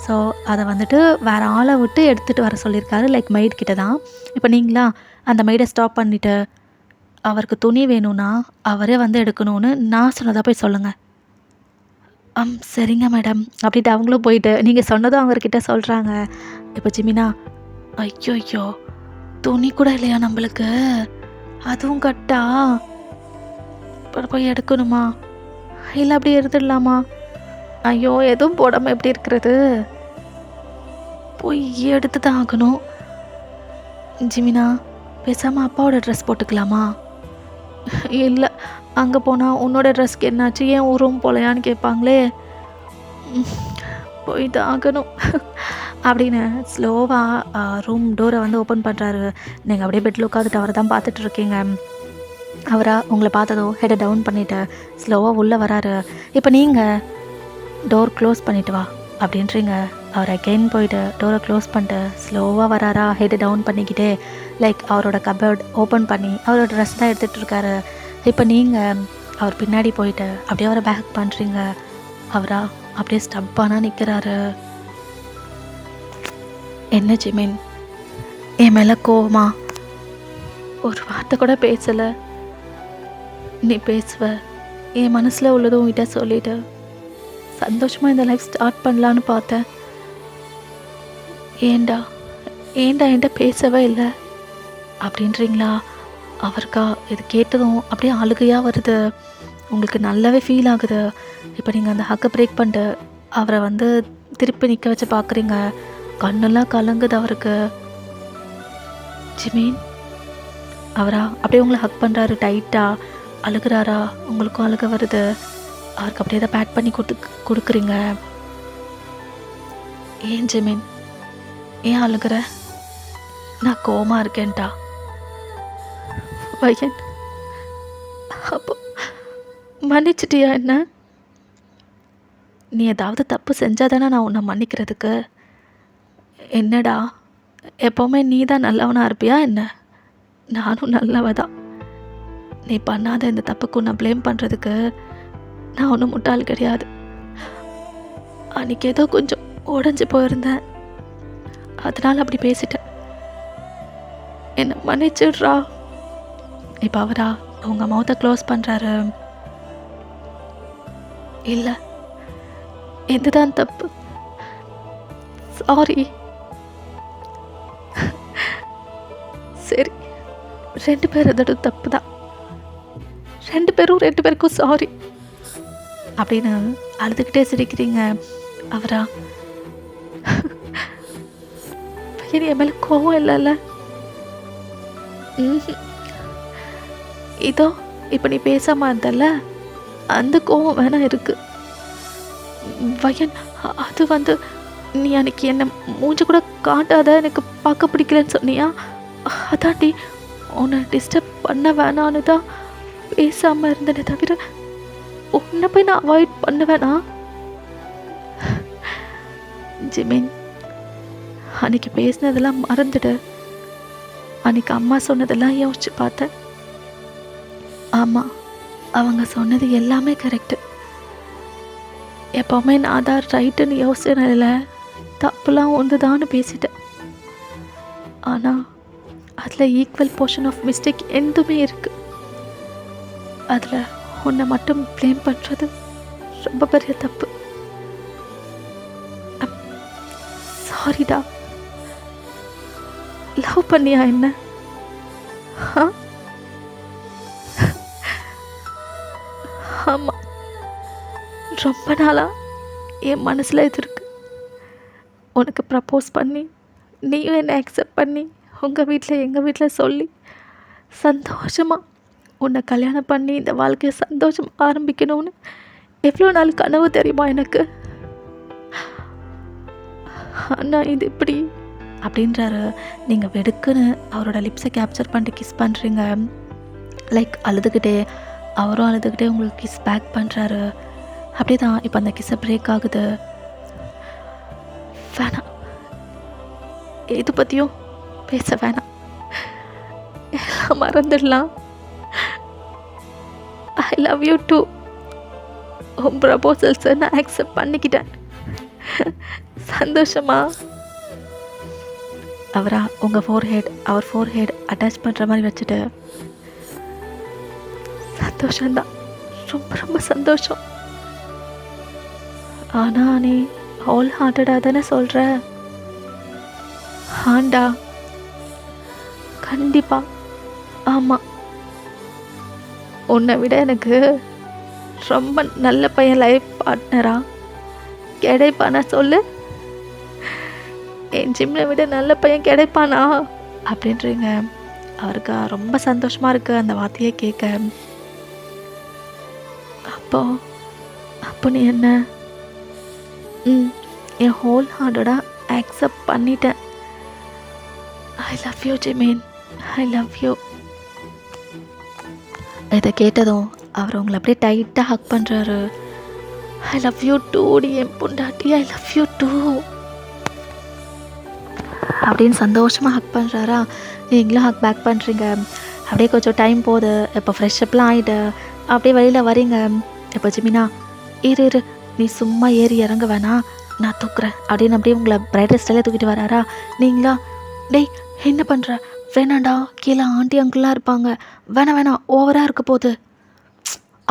Speaker 1: ஸோ அதை வந்துட்டு வேறு ஆளை விட்டு எடுத்துகிட்டு வர சொல்லியிருக்காரு, லைக் மெய்ட் கிட்ட தான். இப்போ நீங்களா அந்த மெய்டை ஸ்டாப் பண்ணிவிட்டு அவருக்கு துணி வேணும்னா அவரே வந்து எடுக்கணும்னு நான் சொன்னதாக போய் சொல்லுங்கள். சரிங்க மேடம் அப்படின்ட்டு அவங்களும் போயிட்டு நீங்கள் சொன்னதும் அவங்கக்கிட்ட சொல்கிறாங்க. இப்போ ஜிமினா, ஐயோ துணி கூட இல்லையா நம்மளுக்கு, அதுவும் கட்டா போய் எடுக்கணுமா, இல்லை அப்படி எடுத்துடலாமா? ஐயோ எதுவும் போடாமல் எப்படி இருக்கிறது, போய் எடுத்து தான் ஆகணும். ஜிமினா பேசாமல் அப்பாவோட ட்ரெஸ் போட்டுக்கலாமா? இல்லை, அங்கே போனால் உன்னோட ட்ரெஸ்க்கு என்னாச்சு, ஏன் ஊரும் போலையான்னு கேட்பாங்களே. போய் தான் ஆகணும் அப்படின்னு ஸ்லோவாக ரூம் டோரை வந்து ஓப்பன் பண்ணுறாரு. நீங்கள் அப்படியே பெட்டில் உட்காந்துட்டு அவரை தான் பார்த்துட்ருக்கீங்க. அவராக உங்களை பார்த்ததோ ஹெடை டவுன் பண்ணிவிட்டு ஸ்லோவாக உள்ளே வராரு. இப்போ நீங்கள் டோர் க்ளோஸ் பண்ணிவிட்டு வா அப்படின்றீங்க. அவர் அகெயின் போயிட்டு டோரை க்ளோஸ் பண்ணிட்டு ஸ்லோவாக வராரா, ஹெட்டை டவுன் பண்ணிக்கிட்டே லைக் அவரோட கபோர்ட் ஓப்பன் பண்ணி அவரோட ட்ரெஸ் தான் எடுத்துகிட்டு இருக்காரு. இப்போ நீங்கள் அவர் பின்னாடி போயிட்டு அப்படியே அவரை பேக் பண்ணுறீங்க. அவரா அப்படியே ஸ்டப்பானா நிற்கிறாரு. என்ன ஜிமின், என் மேலே கோவமா? ஒரு வார்த்தை கூட பேசலை. நீ பேசுவ, என் மனசில் உள்ளதும் உன்கிட்ட சொல்லிட்டு சந்தோஷமாக இந்த லைஃப் ஸ்டார்ட் பண்ணலான்னு பார்த்தேன். ஏண்டா என்கிட்ட பேசவே இல்லை அப்படின்றீங்களா? அவருக்கா இது கேட்டதும் அப்படியே அழுகையாக வருது. உங்களுக்கு நல்லாவே ஃபீல் ஆகுது. இப்போ நீங்கள் அந்த ஹக்கை பிரேக் பண்ணிட்டு அவரை வந்து திருப்பி நிற்க வச்சு பார்க்குறீங்க. கண்ணெல்லாம் கலங்குது அவருக்கு. ஜிமின், அவரா அப்படியே உங்களை ஹக் பண்ணுறாரு டைட்டாக. அழுகிறாரா? உங்களுக்கும் அழுக வருது. அவருக்கு அப்படியே தான் பேட் பண்ணி கொடுக்குறீங்க. ஏன் ஜிமின், ஏன் அழுகிற? நான் கோவமாக இருக்கேன்ட்டா? பையன், அப்போ மன்னிச்சிட்டியா என்ன? நீ ஏதாவது தப்பு செஞ்சாதானே நான் உன்னை மன்னிக்கிறதுக்கு. என்னடா, எப்போவுமே நீ தான் நல்லவனாக இருப்பியா என்ன? நானும் நல்லவ தான். நீ பண்ணாத இந்த தப்புக்கு உன்னை ப்ளேம் பண்ணுறதுக்கு நான் ஒன்றும் முட்டாள் கிடையாது. அன்றைக்கி ஏதோ கொஞ்சம் உடஞ்சி போயிருந்தேன், அதனால் அப்படி பேசிட்டேன். என்னை மன்னிச்சிடுறா. இப்போ அவரா உங்கள் மவுத்தை க்ளோஸ் பண்ணுறாரு. இல்லை, இதுதான் தப்பு, சாரி. சரி, 2 பேர் அதோட தப்பு தான். 2 பேருக்கும் சாரி அப்படின்னு அழுதுகிட்டே சிரிக்கிறீங்க. அவரா பையன் என் மேலே கோவம் இல்லைல்ல? இதோ இப்போ நீ பேசாமல் இருந்தல்ல, அந்த கோவம் வேணா இருக்கு. பையன், அது வந்து நீ அன்னைக்கு என்னை மூஞ்சி கூட காட்டாத, எனக்கு பார்க்க பிடிக்கலன்னு சொன்னியா? அதாண்டி உன்னை டிஸ்டர்ப் பண்ண வேணான்னு தான் பேசாமல் இருந்தேனே தவிர உன்னை போய் நான் அவாய்ட் பண்ண வேணா. ஜிமின், அன்னைக்கு பேசினதெல்லாம் மறந்துடு. அன்னைக்கு அம்மா சொன்னதெல்லாம் யோசிச்சு பார்த்தேன். ஆமாம், அவங்க சொன்னது எல்லாமே கரெக்டு. எப்போவுமே நான் தான் ரைட்டுன்னு யோசனையில் தப்புலாம் ஒன்றுதான்னு பேசிட்டேன். ஆனால் அதில் ஈக்குவல் போர்ஷன் ஆஃப் மிஸ்டேக் எதுவுமே இருக்குது. அதில் உன்னை மட்டும் ப்ளேம் பண்ணுறது ரொம்ப பெரிய தப்பு. சாரிடா. லவ் பண்ணியா என்ன? ஆமாம், ரொம்ப நாளாக என் மனசில் இது இருக்கு. உனக்கு ப்ரப்போஸ் பண்ணி நீயும் என்னை அக்செப்ட் பண்ணி உங்கள் வீட்டில் எங்கள் வீட்டில் சொல்லி சந்தோஷமாக உன்னை கல்யாணம் பண்ணி இந்த வாழ்க்கையை சந்தோஷமாக ஆரம்பிக்கணும்னு எவ்வளோ நாள் கனவு தெரியுமா எனக்கு? ஆனால் இது இப்படி அப்படின்றாரு. நீங்கள் வெடுக்குன்னு அவரோட லிப்ஸை கேப்சர் பண்ணிட்டு கிஸ் பண்ணுறீங்க. லைக் அழுதுகிட்டே, அவரும் அழுதுகிட்டே உங்களுக்கு கிஸ் பேக் பண்ணுறாரு. அப்படியே தான் இப்போ அந்த கிஸ்ஸை பிரேக் ஆகுது. வேணாம், எது பற்றியும் பேச வேணாம், எல்லாம் மறந்துடலாம். I love you too. உன் ப்ரப்போசல்ஸை நான் அக்செப்ட் பண்ணிக்கிட்டேன். சந்தோஷமா? அவரா உங்கள் அவர் ஃபோர்ஹெட் அட்டாச் பண்ணுற மாதிரி வச்சுட்டு, சந்தோஷம்தான், ரொம்ப ரொம்ப சந்தோஷம். ஆனால் நீ ஹோல் ஹார்ட்டடாக தானே சொல்கிற? ஆண்டா, கண்டிப்பாக ஆமாம். உன்னை விட எனக்கு ரொம்ப நல்ல பையன் லைஃப் பார்ட்னரா கிடைப்பானா சொல்லு? என் ஜிம்மை விட நல்ல பையன் கிடைப்பானா அப்படின்றீங்க. அவருக்கு ரொம்ப சந்தோஷமாக இருக்குது அந்த வார்த்தையை கேட்க. அப்போ அப்போ நீ என்ன என் ஹோல் ஹார்ட்டடாக அக்செப்ட் பண்ணிட்டேன். I love you Jimin, I love you. இதை கேட்டதும் அவர் உங்களை அப்படியே டைட்டாக ஹக் பண்ணுறாரு. ஐ லவ் யூ டூ டி என் பொண்டாட்டி, ஐ லவ் யூ டூ அப்படின்னு சந்தோஷமாக ஹக் பண்ணுறாரா. நீங்களும் ஹக் பேக் பண்ணுறீங்க. அப்படியே கொஞ்சம் டைம் போகுது. இப்போ ஃப்ரெஷ்அப்லாம் ஆகிட்டு அப்படியே வெளியில் வரீங்க. இப்போ ஜிமினா இரு நீ சும்மா ஏறி இறங்க வேணாம், நான் தூக்குறேன் அப்படின்னு அப்படியே உங்களை பிரைடல் ஸ்டைலே தூக்கிட்டு வராரா. நீங்களா டேய் என்ன பண்ணுற, வேணாண்டா கீழே ஆண்டி அங்கிள்லாம் இருப்பாங்க, வேணாம் ஓவராக இருக்க போகுது.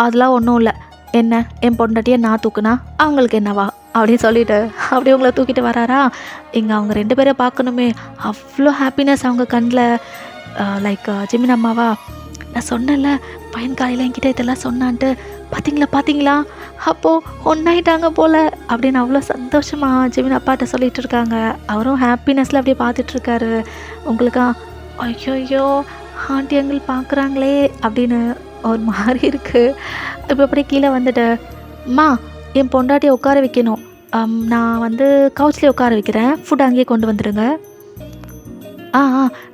Speaker 1: அதெல்லாம் ஒன்றும் இல்லை, என்ன என் பொண்டாட்டியை நான் தூக்குனா அவங்களுக்கு என்னவா அப்படின்னு சொல்லிட்டு அப்படியே உங்களை தூக்கிட்டு வராரா. இங்கே அவங்க 2 பேரை பார்க்கணுமே, அவ்வளோ ஹாப்பினஸ் அவங்க கண்ணில். லைக் ஜிமின் அம்மாவா, நான் சொன்னேன்ல பையன் காலையில் என்கிட்ட இதெல்லாம் சொன்னான்ட்டு, பார்த்தீங்களா அப்போது ஒன்றாயிட்டாங்க போல் அப்படின்னு அவ்வளோ சந்தோஷமாக ஜிமின் அப்பாட்ட சொல்லிகிட்டு இருக்காங்க. அவரும் ஹாப்பினஸில் அப்படியே பார்த்துட்ருக்காரு. உங்களுக்கா ஐயோ ஆண்டி அங்கிள் பார்க்குறாங்களே அப்படின்னு ஒரு மாதிரி இருக்குது. இப்போ அப்படியே கீழே வந்துட்டு, அம்மா என் பொண்டாட்டியை உட்கார வைக்கணும், நான் வந்து கவுச்லேயே உட்கார வைக்கிறேன், ஃபுட் அங்கேயே கொண்டு வந்துடுங்க.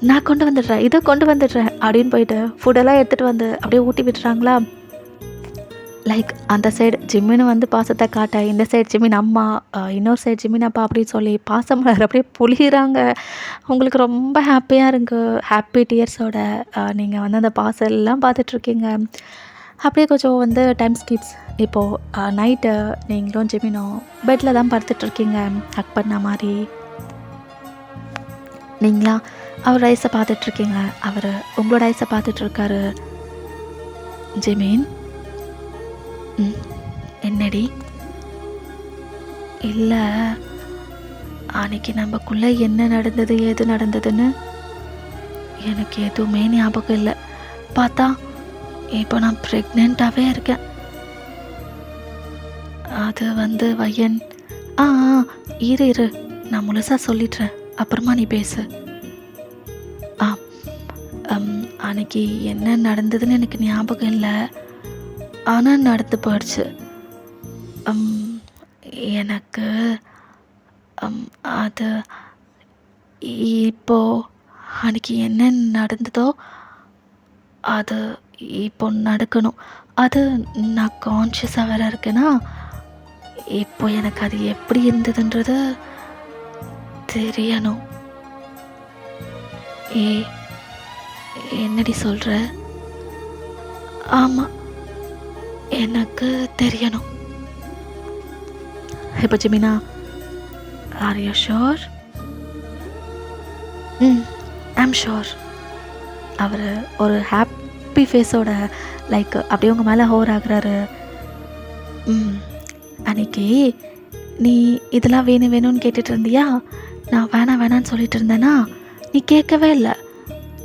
Speaker 1: நான் கொண்டு வந்துடுறேன், இதை கொண்டு வந்துடுறேன் அப்படின்னு போயிட்டு ஃபுட்டெல்லாம் எடுத்துகிட்டு வந்து அப்படியே ஊட்டி விட்டுறாங்களா. லைக் அந்த சைடு ஜிம்மின்னு வந்து பாசத்தை காட்ட, இந்த சைடு ஜிமின் அம்மா, இன்னொரு சைடு ஜிமின் அப்பா அப்படின்னு சொல்லி பாசமலர் அப்படியே பொழிகிறாங்க. உங்களுக்கு ரொம்ப ஹாப்பியாக இருக்கு. ஹாப்பி டியர்ஸோட நீங்கள் வந்து அந்த பாசம் எல்லாம் பார்த்துட்ருக்கீங்க. அப்படியே கொஞ்சம் வந்து டைம் ஸ்கிப்ஸ். இப்போது நைட்டு நீங்களும் ஜிமினும் பெட்டில் தான் படுத்துட்ருக்கீங்க ஹக் பண்ண மாதிரி. நீங்களா அவர் ஐஸை பார்த்துட்ருக்கீங்க, அவர் உங்களோட ஐஸை பார்த்துட்ருக்காரு. ஜிமின் என்னடி? இல்லை, அன்னைக்கு நம்மக்குள்ளே என்ன நடந்தது ஏது நடந்ததுன்னு எனக்கு எதுவுமே ஞாபகம் இல்லை. பார்த்தா இப்போ நான் ப்ரெக்னெண்ட்டாகவே இருக்கேன். அது வந்து வயன் இரு நான் முழுசாக சொல்லிடுறேன், அப்புறமா நீ பேசு. அன்னைக்கு என்ன நடந்ததுன்னு எனக்கு ஞாபகம் இல்லை, ஆனால் நடந்து போயிடுச்சு. எனக்கு அது இப்போது அன்றைக்கி என்ன நடந்ததோ அது இப்போ நடக்கணும். அது நான் கான்ஷியஸாக வேறு இருக்கேன்னா, இப்போ எனக்கு அது எப்படி இருந்ததுன்றது தெரியணும். என்னடி சொல்கிற? ஆமாம், எனக்கு தெரியணும். இப்போ ஜிமினா, are you sure? I'm sure. அவர் ஒரு ஹாப்பி ஃபேஸோட லைக் அப்படியே உங்கள் மேலே ஹோர் ஆகுறாரு. அன்னைக்கு நீ இதெல்லாம் வேணும்னு கேட்டுட்டு இருந்தியா? நான் வேணான்னு சொல்லிட்டு இருந்தேன்னா நீ கேட்கவே இல்லை.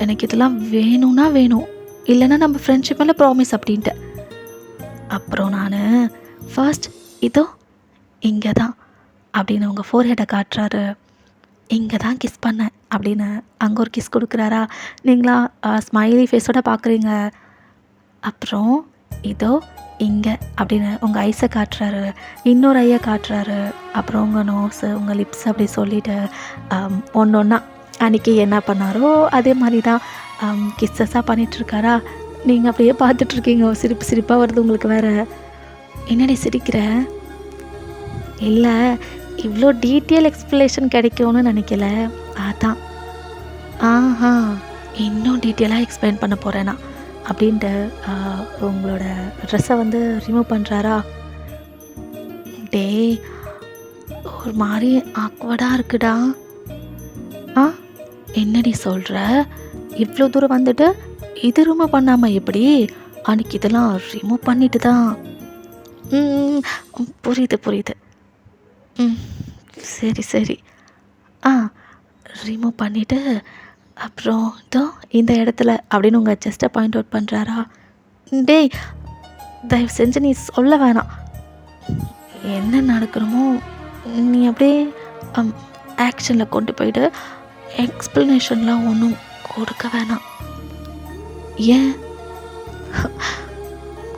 Speaker 1: எனக்கு இதெல்லாம் வேணும்னா வேணும், இல்லைன்னா நம்ம ஃப்ரெண்ட்ஷிப் மேலே ப்ராமிஸ் அப்படின்ட்டு. அப்புறம் நான் ஃபர்ஸ்ட் இதோ இங்கே தான் அப்படின்னு உங்கள் ஃபோர்ஹெட்டை காட்டுறாரு. இங்கே தான் கிஸ் பண்ணேன் அப்படின்னு அங்கே ஒரு கிஸ் கொடுக்குறாரா. நீங்களா ஸ்மைலி ஃபேஸோட பார்க்குறீங்க. அப்புறம் இதோ இங்கே அப்படின்னு உங்கள் ஐஸை காட்டுறாரு, இன்னொரு ஐயை காட்டுறாரு, அப்புறம் உங்கள் நோஸு, உங்கள் லிப்ஸ் அப்படி சொல்லிவிட்டு ஒன்று ஒன்றா அன்றைக்கி என்ன பண்ணாரோ அதே மாதிரி தான் கிஸ்ஸஸாக பண்ணிகிட்ருக்காரா. நீங்கள் அப்படியே பார்த்துட்ருக்கீங்க. சிரிப்பாக வருது உங்களுக்கு வேறு. என்னடி சிரிக்கிற? இல்லை, இவ்வளோ டீட்டெயில் எக்ஸ்ப்ளனேஷன் கிடைக்கும்னு நினைக்கல, அதான். இன்னும் டீட்டெயிலாக எக்ஸ்பிளைன் பண்ண போகிறேன்னா அப்படின்ட்டு உங்களோட ட்ரெஸ்ஸை வந்து ரிமூவ் பண்ணுறாரா. டேய், ஒரு மாதிரி ஆக்வர்டாக இருக்குடா. என்னடி சொல்கிற? இவ்வளோ தூரம் வந்துட்டு இது ரிமூவ் பண்ணாமல் எப்படி? அன்றைக்கி இதெல்லாம் ரிமூவ் பண்ணிட்டு தான். புரியுது. சரி. ரிமூவ் பண்ணிவிட்டு அப்புறம் இதோ இந்த இடத்துல அப்படின்னு உங்கள் செஸ்ட்டை பாயிண்ட் அவுட் பண்ணுறாரா. டேய், தயவு செஞ்சு நீ சொல்ல வேணாம். என்ன நடக்கணுமோ நீ அப்படியே ஆக்ஷனில் கொண்டு போயிட்டு எக்ஸ்ப்ளனேஷன்லாம் ஒன்றும் கொடுக்க வேணாம். ஏன்?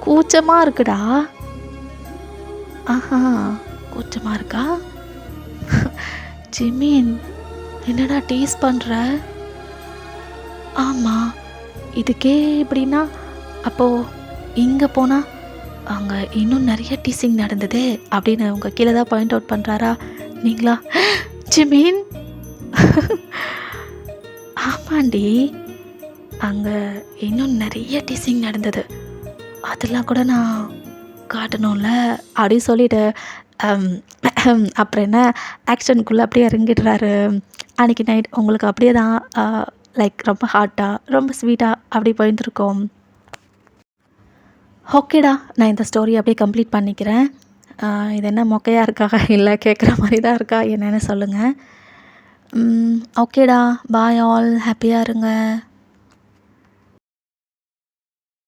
Speaker 1: கூச்சமா இருக்குடா. ஆஹா! கூச்சமா இருக்கா? ஜிமின், என்னடா டீஸ் பண்ற? ஆமா. இதுக்கே இப்படின்னா, அப்போ இங்க போனா, அங்க இன்னும் நெறைய டீசிங் நடந்ததே அப்படின்னு உங்க கீழ தான் பாயிண்ட் அவுட் பண்றாரா? நீங்களா? ஜிமின்! ஆமாண்டி. அங்க இன்னும் நெறைய டீசிங் நடந்தது. அதெல்லாம் கூட நான் காட்டணும்ல அப்படின்னு சொல்லிட்டு அம், அப்புறம் என்ன ஆக்ஷனுக்குள்ளே அப்படியே இறங்கிடுறாரு. அன்றைக்கி நைட் உங்களுக்கு அப்படியே தான் லைக் ரொம்ப ஹாட்டாக ரொம்ப ஸ்வீட்டாக அப்படி போயிருந்துருக்கோம். ஓகேடா, நான் இந்த ஸ்டோரி அப்படியே கம்ப்ளீட் பண்ணிக்கிறேன். இது என்ன மொக்கையாக இருக்கா இல்லை கேட்குற மாதிரி தான் இருக்கா என்னென்னு சொல்லுங்கள். ஓகேடா, பாய் ஆல், ஹாப்பியாக இருங்க.